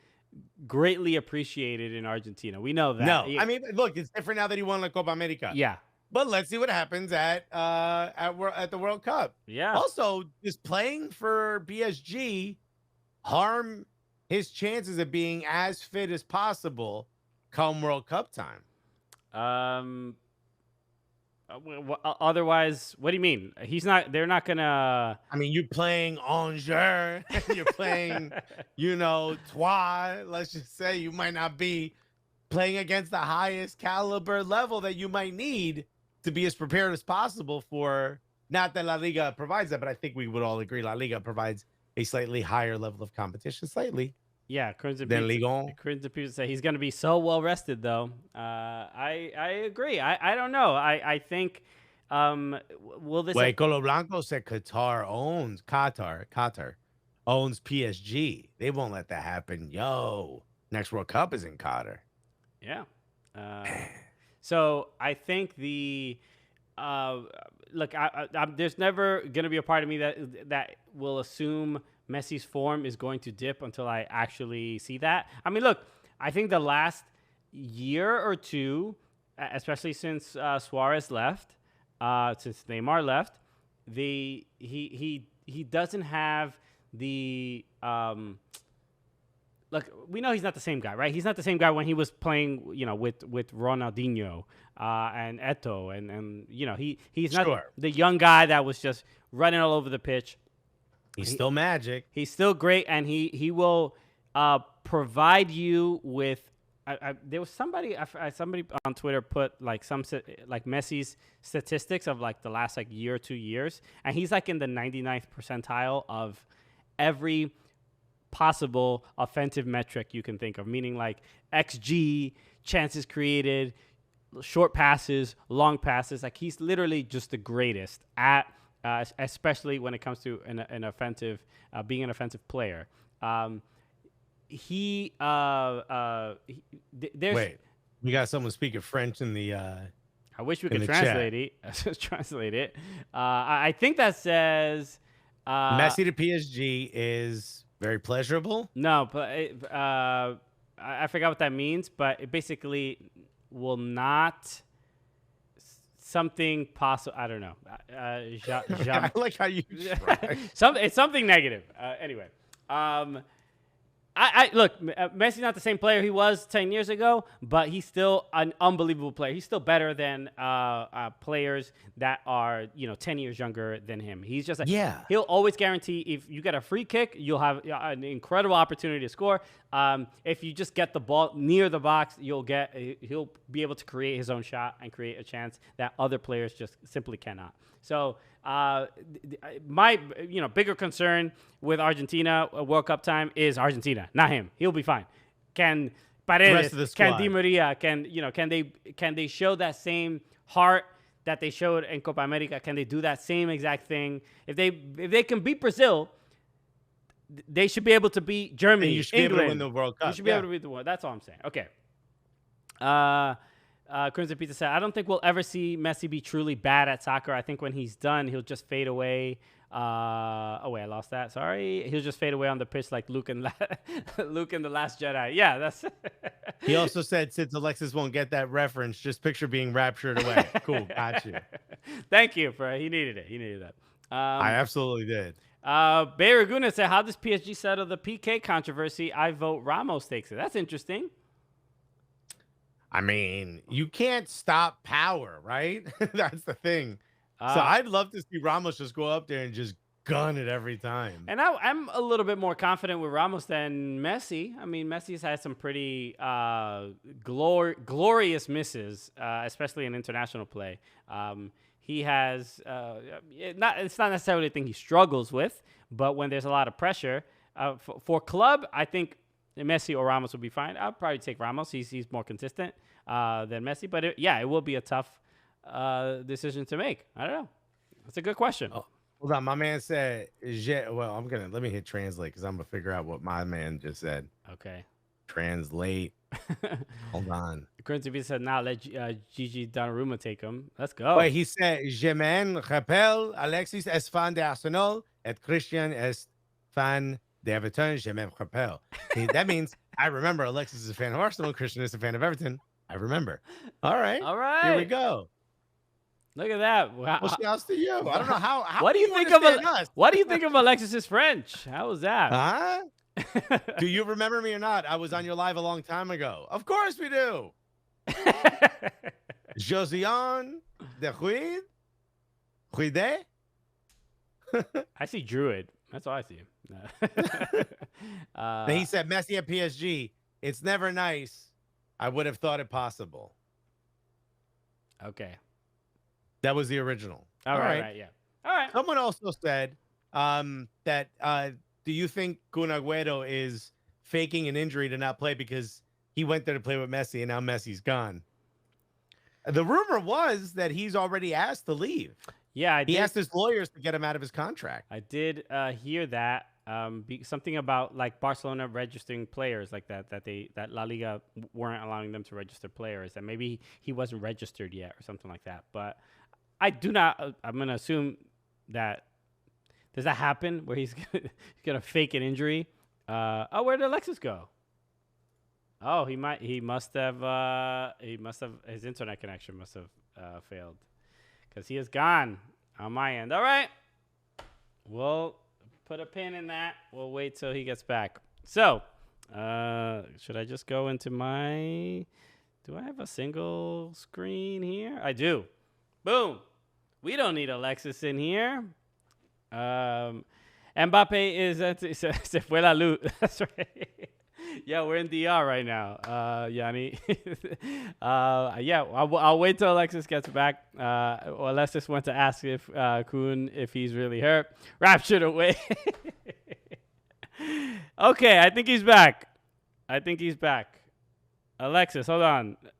greatly appreciated in Argentina. We know that. No, I mean, look, it's different now that he won La Copa America. Yeah. But let's see what happens at the World Cup. Yeah. Also, is playing for PSG harm his chances of being as fit as possible come World Cup time? Otherwise, what do you mean? They're not gonna. I mean, you're playing Angers, you're playing, Troyes. Let's just say you might not be playing against the highest caliber level that you might need to be as prepared as possible for. Not that La Liga provides that, but I think we would all agree La Liga provides a slightly higher level of competition, slightly. Yeah, Crimson Then Liga. Pizza say he's going to be so well rested, though. I agree. I don't know. I think will this? Wait, Colo Blanco said Qatar owns PSG. They won't let that happen. Yo, next World Cup is in Qatar. Yeah. So I think look, there's never going to be a part of me that will assume Messi's form is going to dip until I actually see that. I mean, look, I think the last year or two, especially since Suarez left, since Neymar left, he doesn't have the look. We know he's not the same guy, right? He's not the same guy when he was playing, with Ronaldinho and Eto'o, and he's not Sure. the young guy that was just running all over the pitch. He's still magic. He's still great, and he will provide you with. There was somebody on Twitter put like Messi's statistics of like the last year or 2 years, and he's like in the 99th percentile of every possible offensive metric you can think of, meaning like XG, chances created, short passes, long passes. Like he's literally just the greatest at. Especially when it comes to an offensive, being an offensive player. There's Wait, we got someone speaking French in the. I wish we could translate it. Translate it. I think that says Messi to PSG is very pleasurable. No, but I forgot what that means. But it basically will not. Something possible. I don't know. I like how you try. It's something negative. Anyway, I look. Messi's not the same player he was 10 years ago, but he's still an unbelievable player. He's still better than players that are 10 years younger than him. He's just he'll always guarantee if you get a free kick, you'll have an incredible opportunity to score. If you just get the ball near the box, he'll be able to create his own shot and create a chance that other players just simply cannot. So my bigger concern with Argentina World Cup time is Argentina, not him. He'll be fine. Can rest Paredes, of the can squad. Di Maria, can they show that same heart that they showed in Copa America? Can they do that same exact thing? If they can beat Brazil, they should be able to beat Germany, And you should England. be able to win the World Cup. You should be able to beat the world. That's all I'm saying. Okay. Crimson Pizza said, I don't think we'll ever see Messi be truly bad at soccer. I think when he's done, he'll just fade away. Oh, wait, I lost that. Sorry. He'll just fade away on the pitch like Luke in The Last Jedi. Yeah, that's... He also said, since Alexis won't get that reference, just picture being raptured away. Cool, got you. Thank you, he needed it. He needed that. I absolutely did. Bay Raguna said, how does PSG settle the PK controversy? I vote Ramos takes it. That's interesting. I mean, you can't stop power, right? That's the thing. So I'd love to see Ramos just go up there and just gun it every time. And I'm a little bit more confident with Ramos than Messi. I mean, Messi's had some pretty glorious misses, especially in international play. He has it's not necessarily a thing he struggles with, but when there's a lot of pressure for club, I think Messi or Ramos would be fine. I'll probably take Ramos. He's more consistent than Messi, but it will be a tough decision to make. I don't know. That's a good question. Oh, hold on, my man said, well, let me hit translate because I'm gonna figure out what my man just said. Okay. Translate. Hold on. Currency B said, now let Gigi Donnarumma take him. Let's go. Wait, he said, Je m'en rappelle, Alexis est fan d'Arsenal et Christian est fan d'Everton. Je m'en rappelle. That means I remember Alexis is a fan of Arsenal, Christian is a fan of Everton. I remember. All right. Here we go. Look at that. Wow. Well, shouts to you. I don't know how what do you think of us? What do you think of Alexis's French? How was that? Huh? Do you remember me or not? I was on your live a long time ago. Of course we do. Josiane de Ruide? I see Druid. That's all I see. Then he said Messi at PSG. It's never nice. I would have thought it possible. Okay. That was the original. All right. Yeah. All right. Someone also said that do you think Kun Agüero is faking an injury to not play because he went there to play with Messi and now Messi's gone? The rumor was that he's already asked to leave. Yeah, he asked his lawyers to get him out of his contract. I did hear that. Something about like Barcelona registering players like that La Liga weren't allowing them to register players, and maybe he wasn't registered yet or something like that. But I do not. I'm gonna assume that does that happen where he's gonna fake an injury? Where did Alexis go? Oh, he must have his internet connection must have failed because he is gone on my end. All right, we'll put a pin in that. We'll wait till he gets back. So, should I just go into my? Do I have a single screen here? I do. Boom. We don't need Alexis in here. Mbappe is se fue la luz. That's right. Yeah, we're in DR right now, Yanni. Yeah, I'll wait till Alexis gets back. Or Alexis went to ask if Kun, if he's really hurt. Raptured away. Okay, I think he's back. Alexis, hold on. What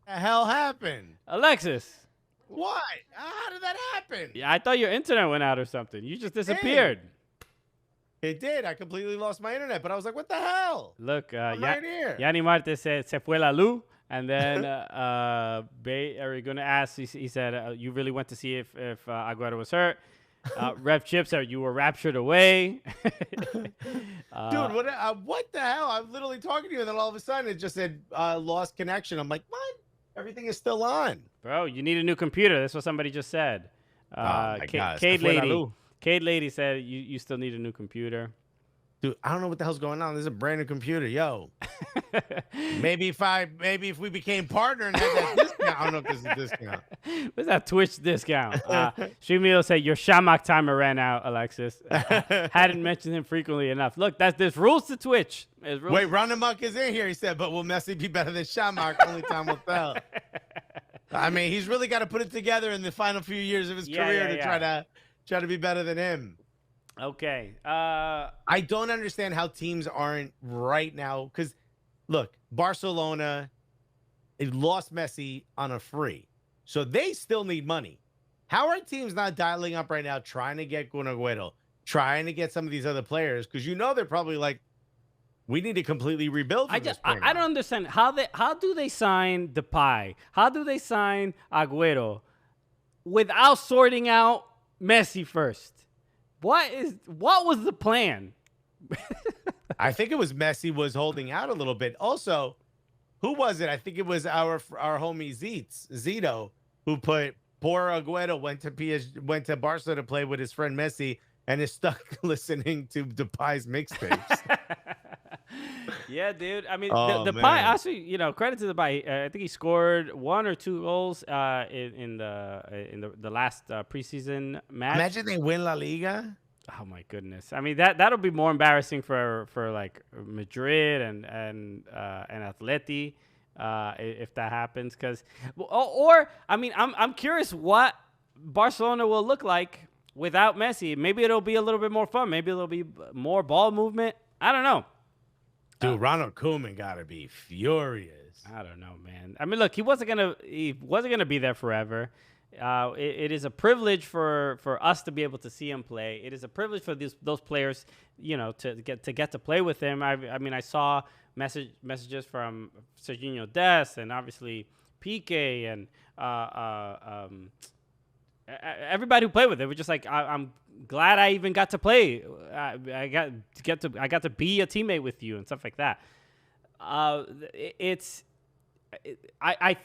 the hell happened? Alexis. What? How did that happen? Yeah, I thought your internet went out or something. You just disappeared. It did. I completely lost my internet, but I was like, what the hell? Look, I'm right here. Yanni Marte said, se fue la luz. And then Bay are going to ask, he said, you really went to see if Agüero was hurt. Rev Chip said, you were raptured away. Dude, what the hell? I'm literally talking to you, and then all of a sudden it just said lost connection. I'm like, what? Everything is still on. Bro, you need a new computer. That's what somebody just said. Cade Lady said you still need a new computer. Dude, I don't know what the hell's going on. This is a brand new computer, yo. maybe if we became partner and had that discount. I don't know if this is a discount. What's that Twitch discount? Streamio said your Shamak timer ran out, Alexis. Hadn't mentioned him frequently enough. Look, there's rules to Twitch. Wait, Ronamuk is in here. He said, but will Messi be better than Shamak? Only time will tell. I mean, he's really got to put it together in the final few years of his career to try to be better than him. Okay. I don't understand how teams aren't right now because look, Barcelona, it lost Messi on a free. So they still need money. How are teams not dialing up right now, trying to get Gunaguero, trying to get some of these other players? Because they're probably like, we need to completely rebuild. I don't understand how do they sign Depay? How do they sign Agüero without sorting out Messi first? What was the plan? I think it was Messi was holding out a little bit. Also, who was it? I think it was our homie Zito, who put poor Agüero went to Barca to play with his friend Messi and is stuck listening to Depay's mixtapes. Yeah, dude. I mean, Depay, actually, credit to Depay. I think he scored 1 or 2 goals in the last preseason match. Imagine they win La Liga. Oh my goodness! I mean that'll be more embarrassing for like Madrid and Atleti if that happens. Because I'm curious what Barcelona will look like without Messi. Maybe it'll be a little bit more fun. Maybe it'll be more ball movement. I don't know. Dude, Ronald Koeman gotta be furious. I don't know, man. I mean, look, he wasn't gonna be there forever. It is a privilege for us to be able to see him play. It is a privilege for those players, to get to play with him. I mean, I saw messages from Serginho Dest and obviously Piqué and everybody who played with it. We're just like, I'm glad I even got to play. I got to be a teammate with you and stuff like that. I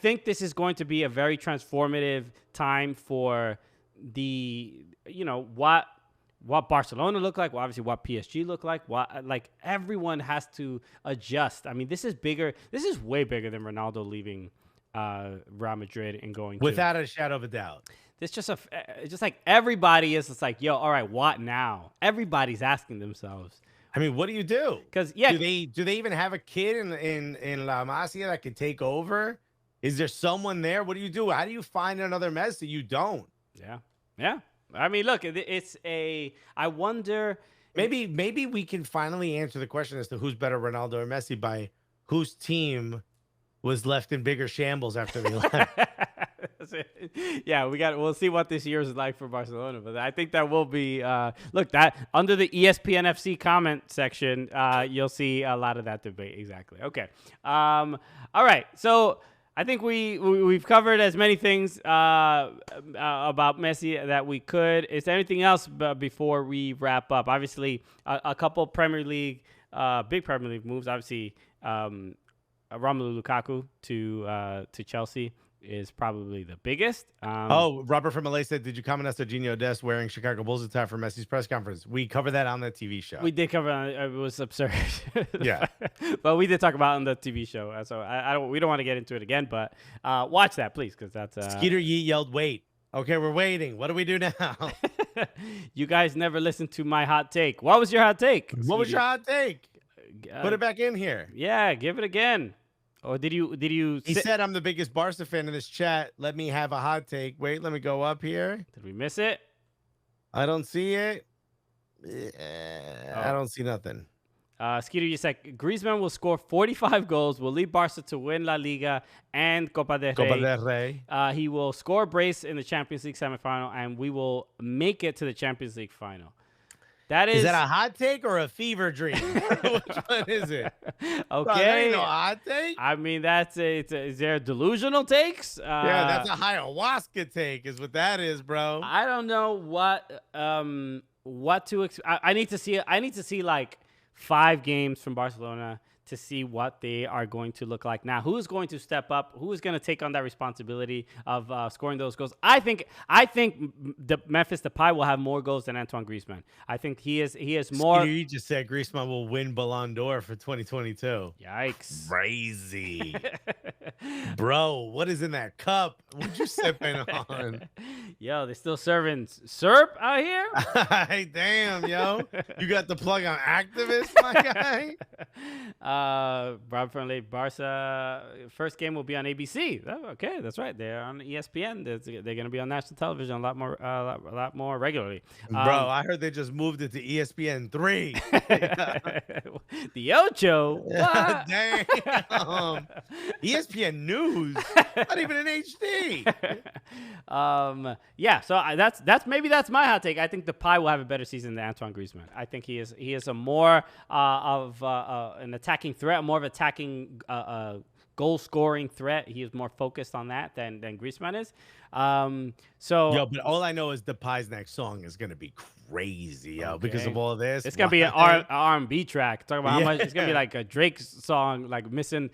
think this is going to be a very transformative time for what Barcelona look like, well, obviously what PSG look like, everyone has to adjust. I mean, this is bigger. This is way bigger than Ronaldo leaving Real Madrid and going without a shadow of a doubt. It's just like everybody is just like, yo, all right, what now? Everybody's asking themselves. I mean, what do you do? Because do they even have a kid in La Masia that could take over? Is there someone there? What do you do? How do you find another Messi? You don't. Yeah. I mean, look, I wonder. Maybe we can finally answer the question as to who's better, Ronaldo or Messi, by whose team was left in bigger shambles after they left. Yeah, we'll see what this year is like for Barcelona, but I think that will be that under the ESPN FC comment section, you'll see a lot of that debate. Exactly. Okay. All right. So I think we've covered as many things about Messi that we could. Is there anything else before we wrap up? Obviously, a couple Premier League, big Premier League moves. Obviously, Romelu Lukaku to Chelsea is probably the biggest. Robert from LA said, did you comment on Serginho Dest wearing Chicago Bulls attire for Messi's press conference? We covered that on the TV show. We did cover it. It was absurd. Yeah. But we did talk about it on the TV show. So we don't want to get into it again, but watch that, please, because that's... Skeeter Yee yelled, wait. Okay, we're waiting. What do we do now? You guys never listened to my hot take. What was your hot take? What was your hot take? Put it back in here. Yeah, give it again. Or did you? He said, I'm the biggest Barca fan in this chat. Let me have a hot take. Wait, let me go up here. Did we miss it? I don't see it. I don't see nothing. Skeeter, you said Griezmann will score 45 goals, will lead Barca to win La Liga and Copa del Rey. He will score a brace in the Champions League semifinal, and we will make it to the Champions League final. Is that a hot take or a fever dream? Which one is it? Okay. That ain't no hot take. I mean, is there delusional takes? Yeah, that's a ayahuasca take is what that is, bro. I don't know what to expect. I need to see like 5 games from Barcelona to see what they are going to look like. Now, who's going to step up? Who is going to take on that responsibility of scoring those goals? I think the Memphis Depay will have more goals than Antoine Griezmann. I think he is more. You just said Griezmann will win Ballon d'Or for 2022. Yikes! Crazy, bro. What is in that cup? What you sipping on? Yo, they still serving syrup out here? Hey, damn, yo. You got the plug on activist, my guy? Rob Friendly, Barca first game will be on ABC. Oh, okay, that's right. They're on ESPN. They're going to be on national television a lot more regularly. Bro, I heard they just moved it to ESPN 3. The Ocho. What? Damn. ESPN News. Not even in HD. Yeah, so that's my hot take. I think the Pie will have a better season than Antoine Griezmann. I think he is a more of an attacking threat, more of attacking goal scoring threat. He is more focused on that than Griezmann is. Yo, but all I know is the Pie's next song is gonna be crazy, yo, because of all this. It's gonna be an R&B track. Talk about how much it's gonna be like a Drake song, like missing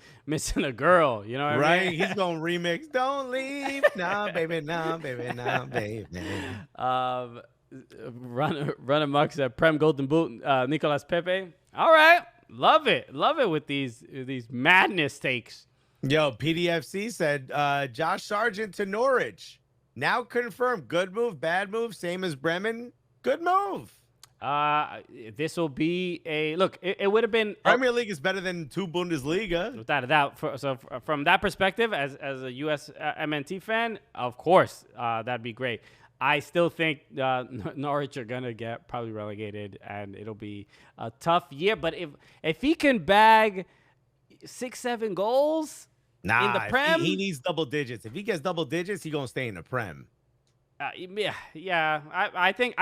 a girl. You know what I mean? He's gonna remix "Don't Leave," nah, baby, nah, baby, nah, baby. Run amok said Prem Golden Boot, Nicolas Pepe. All right, love it with these madness takes. Yo, PDFC said Josh Sargent to Norwich. Now confirmed. Good move, bad move, same as Bremen. Good move. This will be a look. It would have been Premier League is better than 2 Bundesliga. Without a doubt. From that perspective, as a USMNT fan, of course, that'd be great. I still think Norwich are gonna get probably relegated, and it'll be a tough year. But if he can bag 6-7 goals in the Prem, he needs double digits. If he gets double digits, he's gonna stay in the Prem. Yeah. I think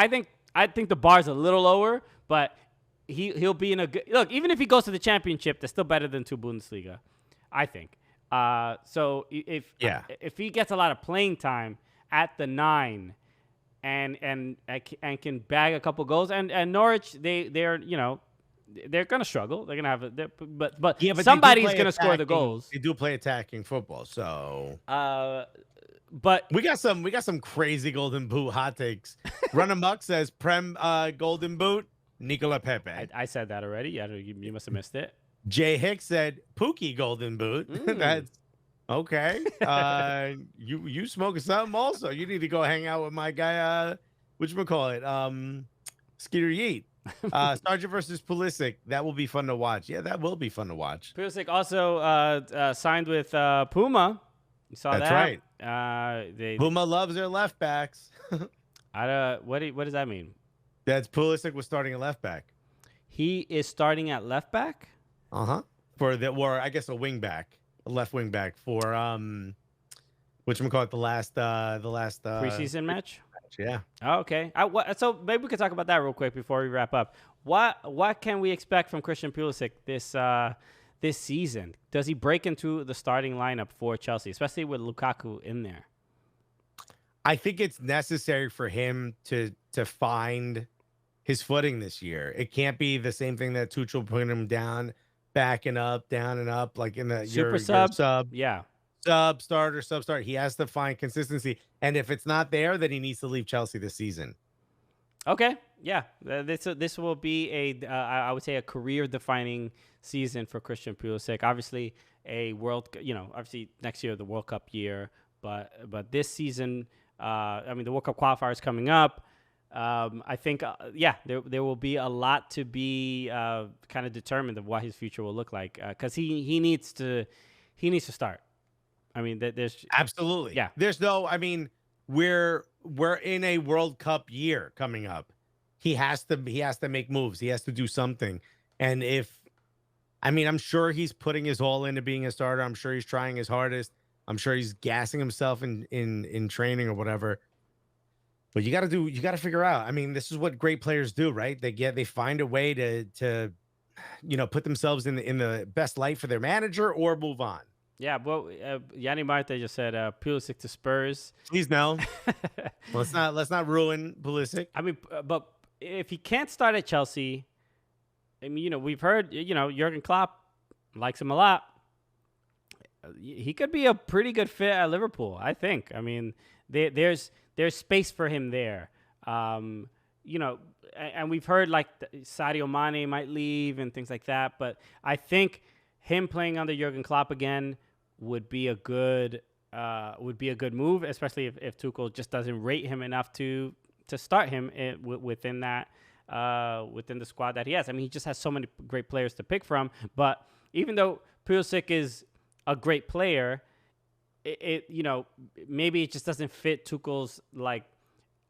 the bar's a little lower, but he'll be in a good look. Even if he goes to the championship, that's still better than 2 Bundesliga, I think. So if he gets a lot of playing time at the 9 and can bag a couple goals, and Norwich they're gonna struggle. They're gonna have but somebody's gonna score the goals. They do play attacking football, so but we got some crazy golden boot hot takes. Run Amok says Prem golden boot, Nicola Pepe. I said that already. Yeah, you must have missed it. Jay Hicks said Pookie golden boot. That's okay. You smoking something also. You need to go hang out with my guy, whatchamacallit? Skeeter Yeet. Sargent versus Pulisic. That will be fun to watch. Yeah, that will be fun to watch. Pulisic also signed with Puma. You saw That's that? Right. Puma loves their left backs. What does that mean? That's Pulisic was starting at left back. He is starting at left back? Or I guess a wing back. A left wing back for whatchamacallit, the last preseason match. Yeah. Oh, okay. So maybe we could talk about that real quick before we wrap up. What can we expect from Christian Pulisic this season? Does he break into the starting lineup for Chelsea, especially with Lukaku in there? I think it's necessary for him to find his footing this year. It can't be the same thing that Tuchel put him down, backing up, down and up, like in the super sub. Yeah. Sub start. He has to find consistency. And if it's not there, then he needs to leave Chelsea this season. Okay. Yeah. This will be I would say a career defining season for Christian Pulisic. Obviously obviously next year, the World Cup year, but this season, the World Cup qualifier is coming up. I think, there will be a lot to be kind of determined of what his future will look like, because he needs to start. I mean, there's absolutely, yeah. There's no. I mean, we're in a World Cup year coming up. He has to make moves. He has to do something. And I'm sure he's putting his all into being a starter. I'm sure he's trying his hardest. I'm sure he's gassing himself in training or whatever. But you got to figure out. I mean, this is what great players do, right? They find a way to put themselves in the best light for their manager or move on. Yeah, well, Yanni Marte just said Pulisic to Spurs. Please no. let's not ruin Pulisic. I mean, but if he can't start at Chelsea, I mean, we've heard, Jurgen Klopp likes him a lot. He could be a pretty good fit at Liverpool, I think. I mean, there's space for him there. And we've heard like Sadio Mane might leave and things like that. But I think him playing under Jurgen Klopp again would be a good would be a good move, especially if Tuchel just doesn't rate him enough to start him within that within the squad that he has. I mean, he just has so many great players to pick from. But even though Pulisic is a great player, it maybe it just doesn't fit Tuchel's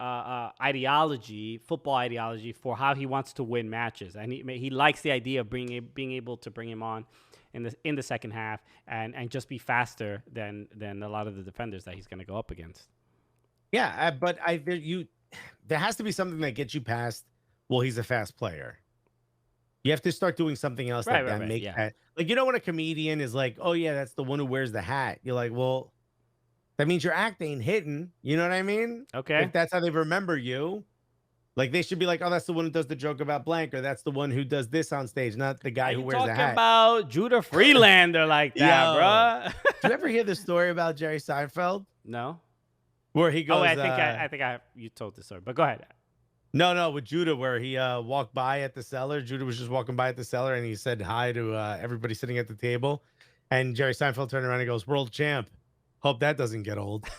ideology, football ideology for how he wants to win matches, and he likes the idea of being able to bring him on in the second half and just be faster than a lot of the defenders that he's going to go up against. Yeah, but there has to be something that gets you past. Well, he's a fast player. You have to start doing something else that makes that. Like, when a comedian is like, oh yeah, that's the one who wears the hat. You're like, well, that means your act ain't hitting. You know what I mean? Okay. If that's how they remember you, like they should be like, oh, that's the one who does the joke about blank, or that's the one who does this on stage, not the guy who wears the hat. Talking about Judah Freelander like that, bro. Did you ever hear the story about Jerry Seinfeld? No. Where he goes, I think you told the story, but go ahead. No, with Judah, where he walked by at the cellar. Judah was just walking by at the cellar, and he said hi to everybody sitting at the table. And Jerry Seinfeld turned around and goes, "World champ. Hope that doesn't get old."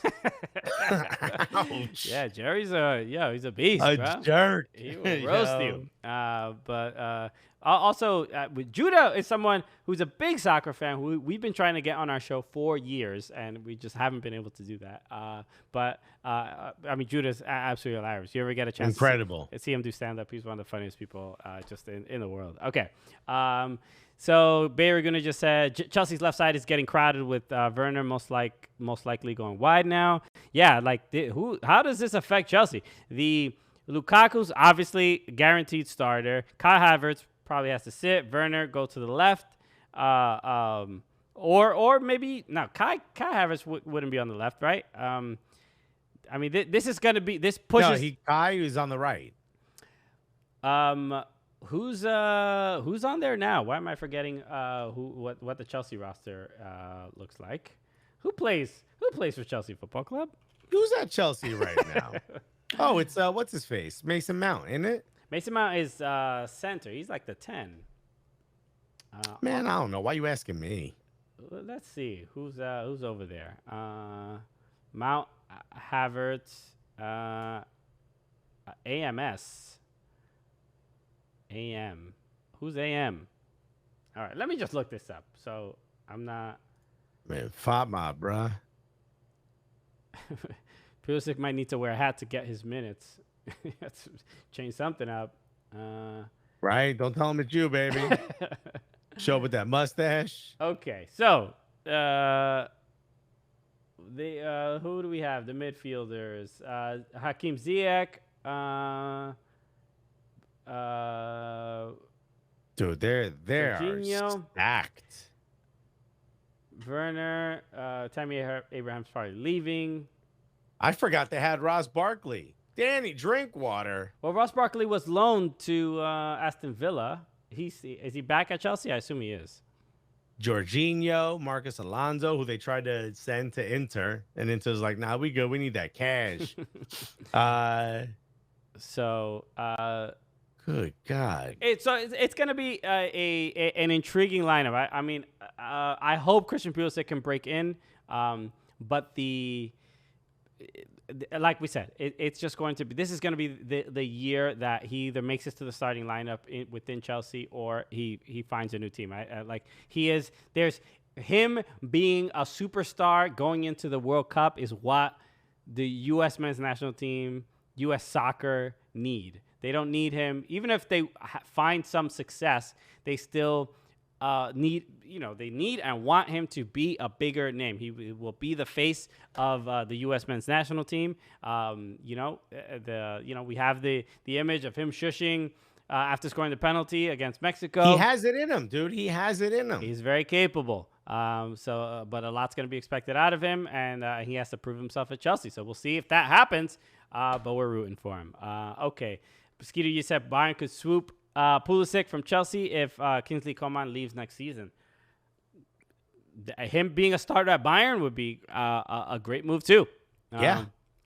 Ouch. Yeah, Jerry's he's a beast, bro. Jerk. He will roast you. But also, with Judah is someone who's a big soccer fan who we've been trying to get on our show for years, and we just haven't been able to do that. But I mean, Judah's absolutely hilarious. You ever get a chance Incredible. to see him do stand-up? He's one of the funniest people just in the world. Okay. So Bayer Guna just said Chelsea's left side is getting crowded with Werner most likely going wide now. Yeah, how does this affect Chelsea? The Lukaku's obviously guaranteed starter. Kai Havertz probably has to sit. Werner go to the left. Or maybe no. Kai Havertz wouldn't be on the left, right? I mean, this is going to be this pushes. No, Kai is on the right. Who's on there now? Why am I forgetting what the Chelsea roster looks like? Who plays for Chelsea Football Club? Who's at Chelsea right now? Oh, it's what's his face? Mason Mount, isn't it? Mason Mount is center. He's like the 10. Man, I don't know. Why are you asking me? Let's see who's over there. Mount, Havertz, AMS. AM. Who's AM? All right, let me just look this up. So I'm not. Man, Fatma, bruh. Pulisic might need to wear a hat to get his minutes. Let's change something up. Right? Don't tell him it's you, baby. Show up with that mustache. Okay, so who do we have? The midfielders. Hakim Ziyech. Dude, they're Jorginho, stacked. Werner, Tammy Abraham's probably leaving. I forgot they had Ross Barkley. Danny Drinkwater. Well, Ross Barkley was loaned to Aston Villa. Is he back at Chelsea? I assume he is. Jorginho, Marcus Alonso, who they tried to send to Inter, and Inter's like, "Nah, we good. We need that cash." Good God. It's going to be an intriguing lineup. I mean, I hope Christian Pulisic can break in, but like we said, it's just going to be. This is going to be the year that he either makes it to the starting lineup within Chelsea or he finds a new team. There's him being a superstar going into the World Cup is what the U.S. men's national team, U.S. soccer need. They don't need him. Even if they find some success, they still need and want him to be a bigger name. He will be the face of the U.S. men's national team. We have the image of him shushing after scoring the penalty against Mexico. He has it in him, dude. He has it in him. He's very capable. But a lot's going to be expected out of him, and he has to prove himself at Chelsea. So we'll see if that happens. But we're rooting for him. Okay. Skeeter, you said Bayern could swoop Pulisic from Chelsea if Kingsley Coman leaves next season. Him being a starter at Bayern would be a great move too. Yeah,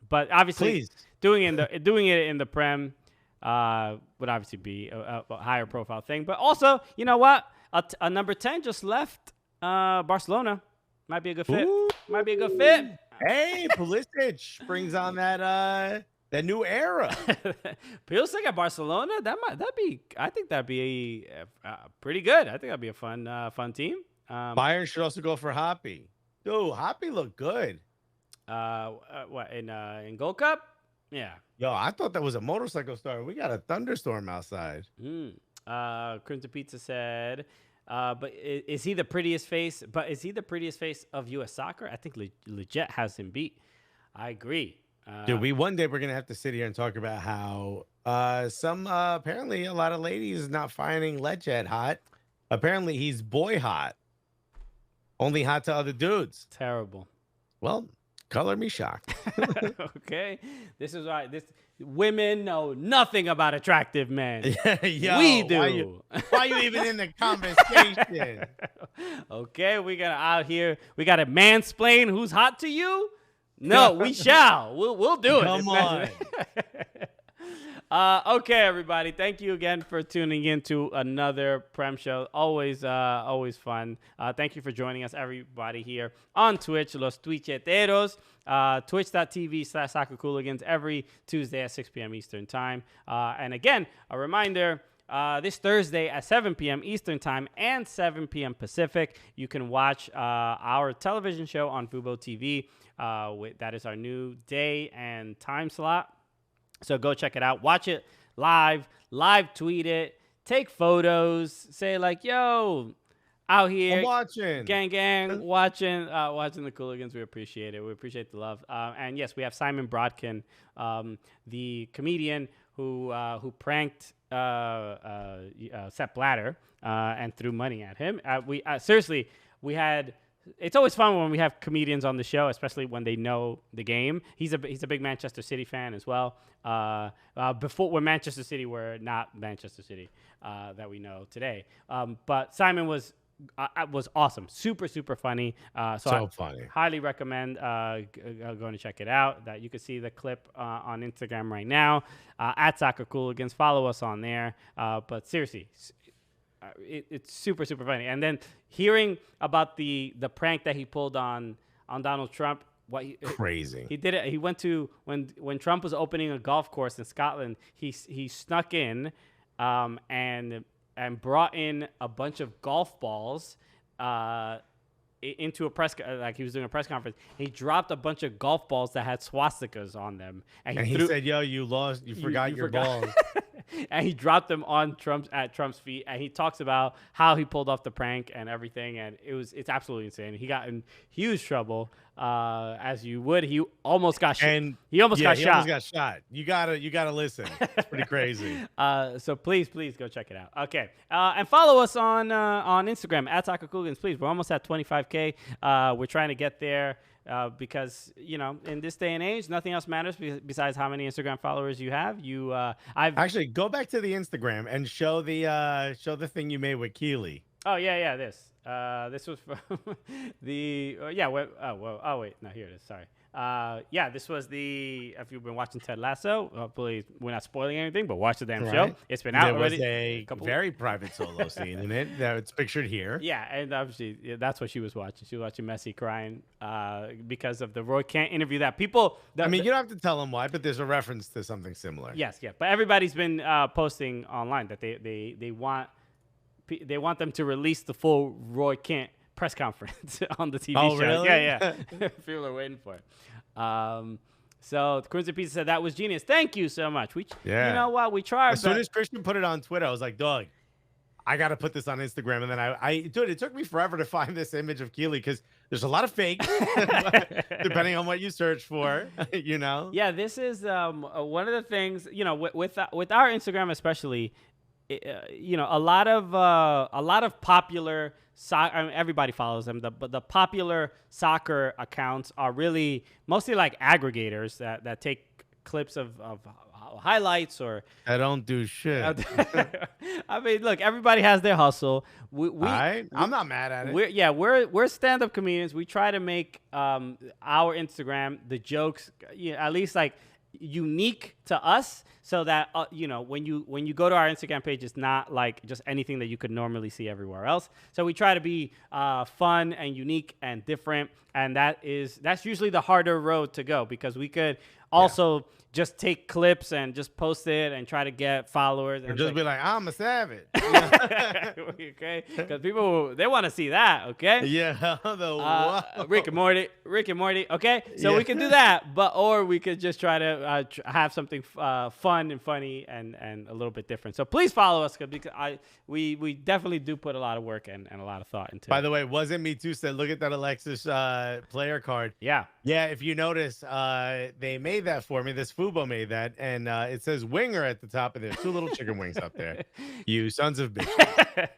but obviously Please. doing it in the Prem would obviously be a higher profile thing. But also, you know what? A number 10 just left Barcelona. Might be a good fit. Ooh. Might be a good fit. Hey, Pulisic brings on that new era. Pulisic at Barcelona. I think that'd be pretty good. I think that'd be a fun team. Bayern should also go for Hoppy. Dude, Hoppy looked good. What in Gold Cup? Yeah. Yo, I thought that was a motorcycle star. We got a thunderstorm outside. Crimson Pizza said, but is he the prettiest face? But is he the prettiest face of U.S. soccer? I think legit has him beat. I agree. Dude, one day we're gonna have to sit here and talk about how some apparently a lot of ladies not finding Legit hot. Apparently he's boy hot. Only hot to other dudes. Terrible. Well, color me shocked. Okay. This is why women know nothing about attractive men. Yo, we do. Why you even in the conversation? Okay, we gotta mansplain who's hot to you? No, we shall. We'll do it. Come on. Okay, everybody. Thank you again for tuning in to another Prem show. Always fun. Thank you for joining us, everybody, here on Twitch, Los Twitcheteros, twitch.tv/Soccer Cooligans every Tuesday at 6 p.m. Eastern Time. And again, a reminder, this Thursday at 7 p.m. Eastern Time and 7 p.m. Pacific, you can watch our television show on Fubo TV. That is our new day and time slot. So go check it out. Watch it live tweet it, take photos, say like, yo, out here. I'm watching. Gang, watching the Cooligans. We appreciate it. We appreciate the love. And yes, we have Simon Brodkin, the comedian who pranked Sepp Blatter and threw money at him. It's always fun when we have comedians on the show, especially when they know the game. He's a big Manchester City fan as well. Before, when Manchester City were not Manchester City that we know today. But Simon was awesome, super funny. So funny. Highly recommend going to check it out. That you can see the clip on Instagram right now at Soccer Cooligans. Follow us on there. But seriously. It's super funny, and then hearing about the prank that he pulled on Donald Trump. Crazy. He did it. He went to when Trump was opening a golf course in Scotland. He snuck in, and brought in a bunch of golf balls, into a he was doing a press conference. He dropped a bunch of golf balls that had swastikas on them, and he said, "Yo, you forgot your balls." And he dropped them on Trump's feet, and he talks about how he pulled off the prank and everything, and it's absolutely insane. He got in huge trouble, as you would. He almost got shot. He almost got shot. You gotta listen. It's pretty crazy. So please go check it out. Okay, and follow us on Instagram at Soccer Cooligans. Please, we're almost at 25K. We're trying to get there. Because in this day and age, nothing else matters besides how many Instagram followers you have. I've actually go back to the Instagram and show the thing you made with Keely. Oh yeah, this was from the wait, no, here it is. Sorry. This was if you've been watching Ted Lasso, hopefully we're not spoiling anything, but watch the damn show. It's been out already. There was a very private solo scene in it that's pictured here. Yeah, and obviously that's what she was watching. She was watching Messi crying because of the Roy Kent interview that people... you don't have to tell them why, but there's a reference to something similar. Yes, yeah. But everybody's been posting online that they want them to release the full Roy Kent press conference on the TV show. Really? Yeah. People are waiting for it. So the Crimson Pizza said that was genius. Thank you so much. You know what? We tried. As soon as Christian put it on Twitter, I was like, dog, I got to put this on Instagram. And then dude, it took me forever to find this image of Keely because there's a lot of fakes, depending on what you search for, Yeah, this is one of the things, with our Instagram especially, a lot of popular soccer. Everybody follows them, but the popular soccer accounts are really mostly like aggregators that take clips of highlights or. I don't do shit. I mean, look, everybody has their hustle. I'm not mad at it. We're stand-up comedians. We try to make our Instagram, the jokes, at least like unique to us, so that when you go to our Instagram page, it's not like just anything that you could normally see everywhere else. So we try to be fun and unique and different, and that's usually the harder road to go, because we could also just take clips and just post it and try to get followers. Or just be like, I'm a savage. Okay? Because people, they want to see that, okay? Yeah. Rick and Morty, okay? So we can do that, or we could just try to have something fun and funny and a little bit different. So please follow us, because we definitely do put a lot of work and a lot of thought into it. By the way, Wasn't Me Too said, look at that Alexis player card. Yeah. Yeah, if you notice, they made that for me. This Fubo made that, and it says winger at the top, and there's 2 little chicken wings up there. You sons of bitches.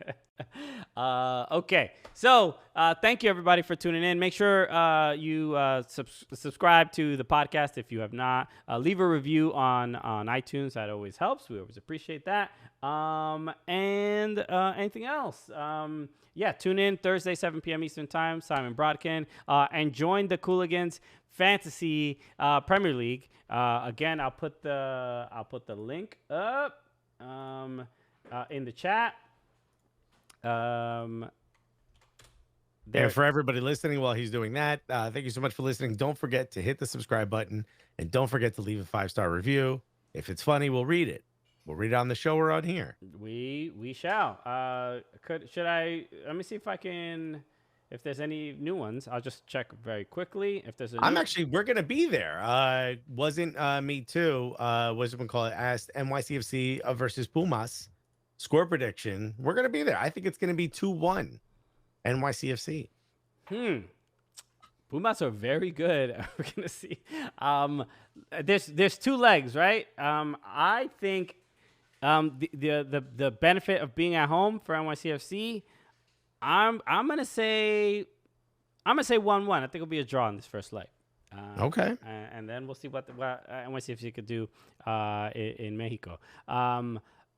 Okay, so thank you everybody for tuning in. Make sure you subscribe to the podcast if you have not. Leave a review on iTunes. That always helps. We always appreciate that. And anything else? Yeah, tune in Thursday, 7 p.m. Eastern Time. Simon Brodkin, and join the Cooligans Fantasy Premier League. Again, I'll put the link up in the chat. And for everybody listening while he's doing that, thank you so much for listening. Don't forget to hit the subscribe button, and don't forget to leave a 5-star review. If it's funny, we'll read it. We'll read it on the show or on here. We shall. Should I? Let me see if I can. If there's any new ones, I'll just check very quickly. If there's we're gonna be there. Wasn't Me Too? What's it called? Asked NYCFC versus Pumas score prediction. We're gonna be there. I think it's gonna be 2-1 NYCFC. Pumas are very good. We're gonna see. There's 2 legs, right? I think the benefit of being at home for NYCFC, I'm gonna say 1-1. I think it'll be a draw in this first leg. Okay. And then we'll see what NYCFC could do in Mexico.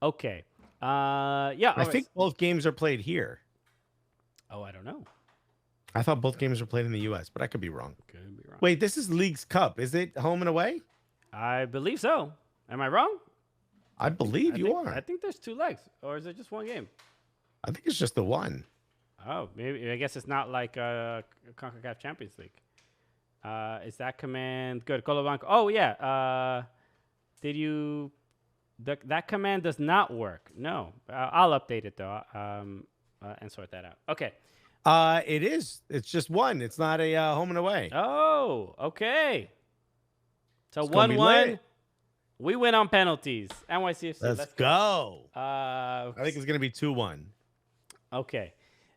Okay. Yeah. I think both games are played here. Oh, I don't know. I thought both games were played in the U.S., but I could be wrong. Could be wrong. Wait, this is League's Cup. Is it home and away? I believe so. Am I wrong? I believe you are. I think there's 2 legs, or is it just 1 game? I think it's just the one. Oh, maybe. I guess it's not like CONCACAF Champions League. Is that command good? Colo Blanco. Oh yeah. Did you? That command does not work. No. I'll update it though. And sort that out. Okay. It is. It's just 1. It's not a home and away. Oh, okay. So 1-1.1-1. We win on penalties. NYCFC. Let's go. I think it's gonna be 2-1. Okay.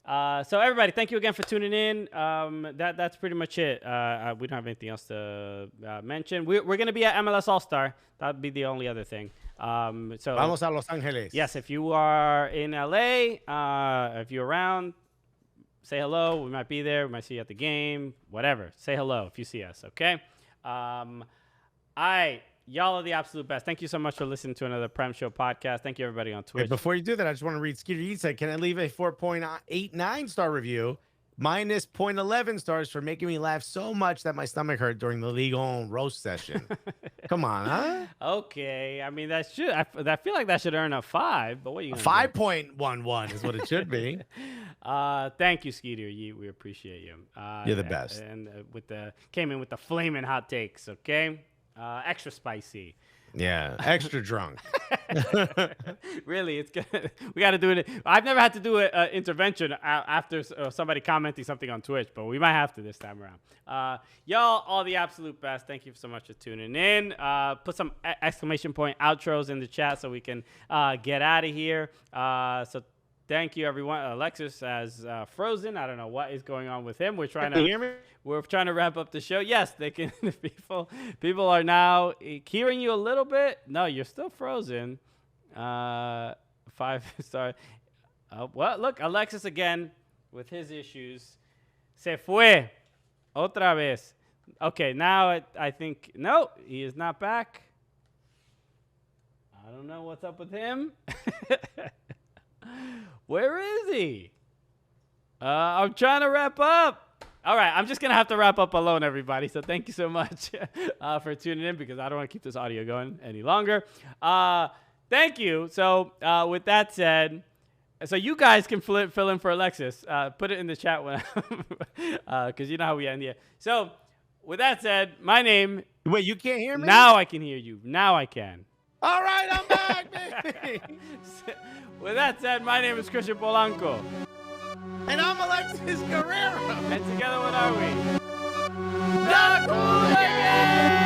So everybody, thank you again for tuning in. That's pretty much it. We don't have anything else to mention. We're going to be at MLS All-Star. That'd be the only other thing. So Vamos a Los Angeles. Yes, if you are in LA, if you're around, say hello. We might be there. We might see you at the game. Whatever. Say hello if you see us. Okay. Y'all are the absolute best. Thank you so much for listening to another Prem Show podcast. Thank you, everybody on Twitch. Wait, before you do that, I just want to read Skeeter Yeats said, can I leave a 4.89 star review minus 0.11 stars for making me laugh so much that my stomach hurt during the Liga roast session? Come on, huh? Okay. I mean, I feel like that should earn a 5, but what are you going to 5.11 is what it should be. Thank you, Skeeter. We appreciate you. You're the best. And came in with the flaming hot takes, okay? Extra spicy. Yeah, extra drunk. Really, it's good. We got to do it. I've never had to do an intervention after somebody commenting something on Twitch, but we might have to this time around. Y'all, all the absolute best. Thank you so much for tuning in. Put some exclamation point outros in the chat so we can get out of here. So thank you, everyone. Alexis has frozen. I don't know what is going on with him. We're trying to hear me? We're trying to wrap up the show. Yes, they can. People are now hearing you a little bit. No, you're still frozen. 5-star. Well, look, Alexis again with his issues. Se fue otra vez. Okay, now I think no, he is not back. I don't know what's up with him. Where is he? I'm trying to wrap up. All right, I'm just going to have to wrap up alone, everybody. So thank you so much for tuning in because I don't want to keep this audio going any longer. Thank you. So with that said, so you guys can fill in for Alexis. Put it in the chat because you know how we end here. So with that said, my name. Wait, you can't hear me? Now I can hear you. Now I can. All right, I'm back, baby. With that said, my name is Christian Polanco. And I'm Alexis Guerrero. And together, what are we? The Cooligans!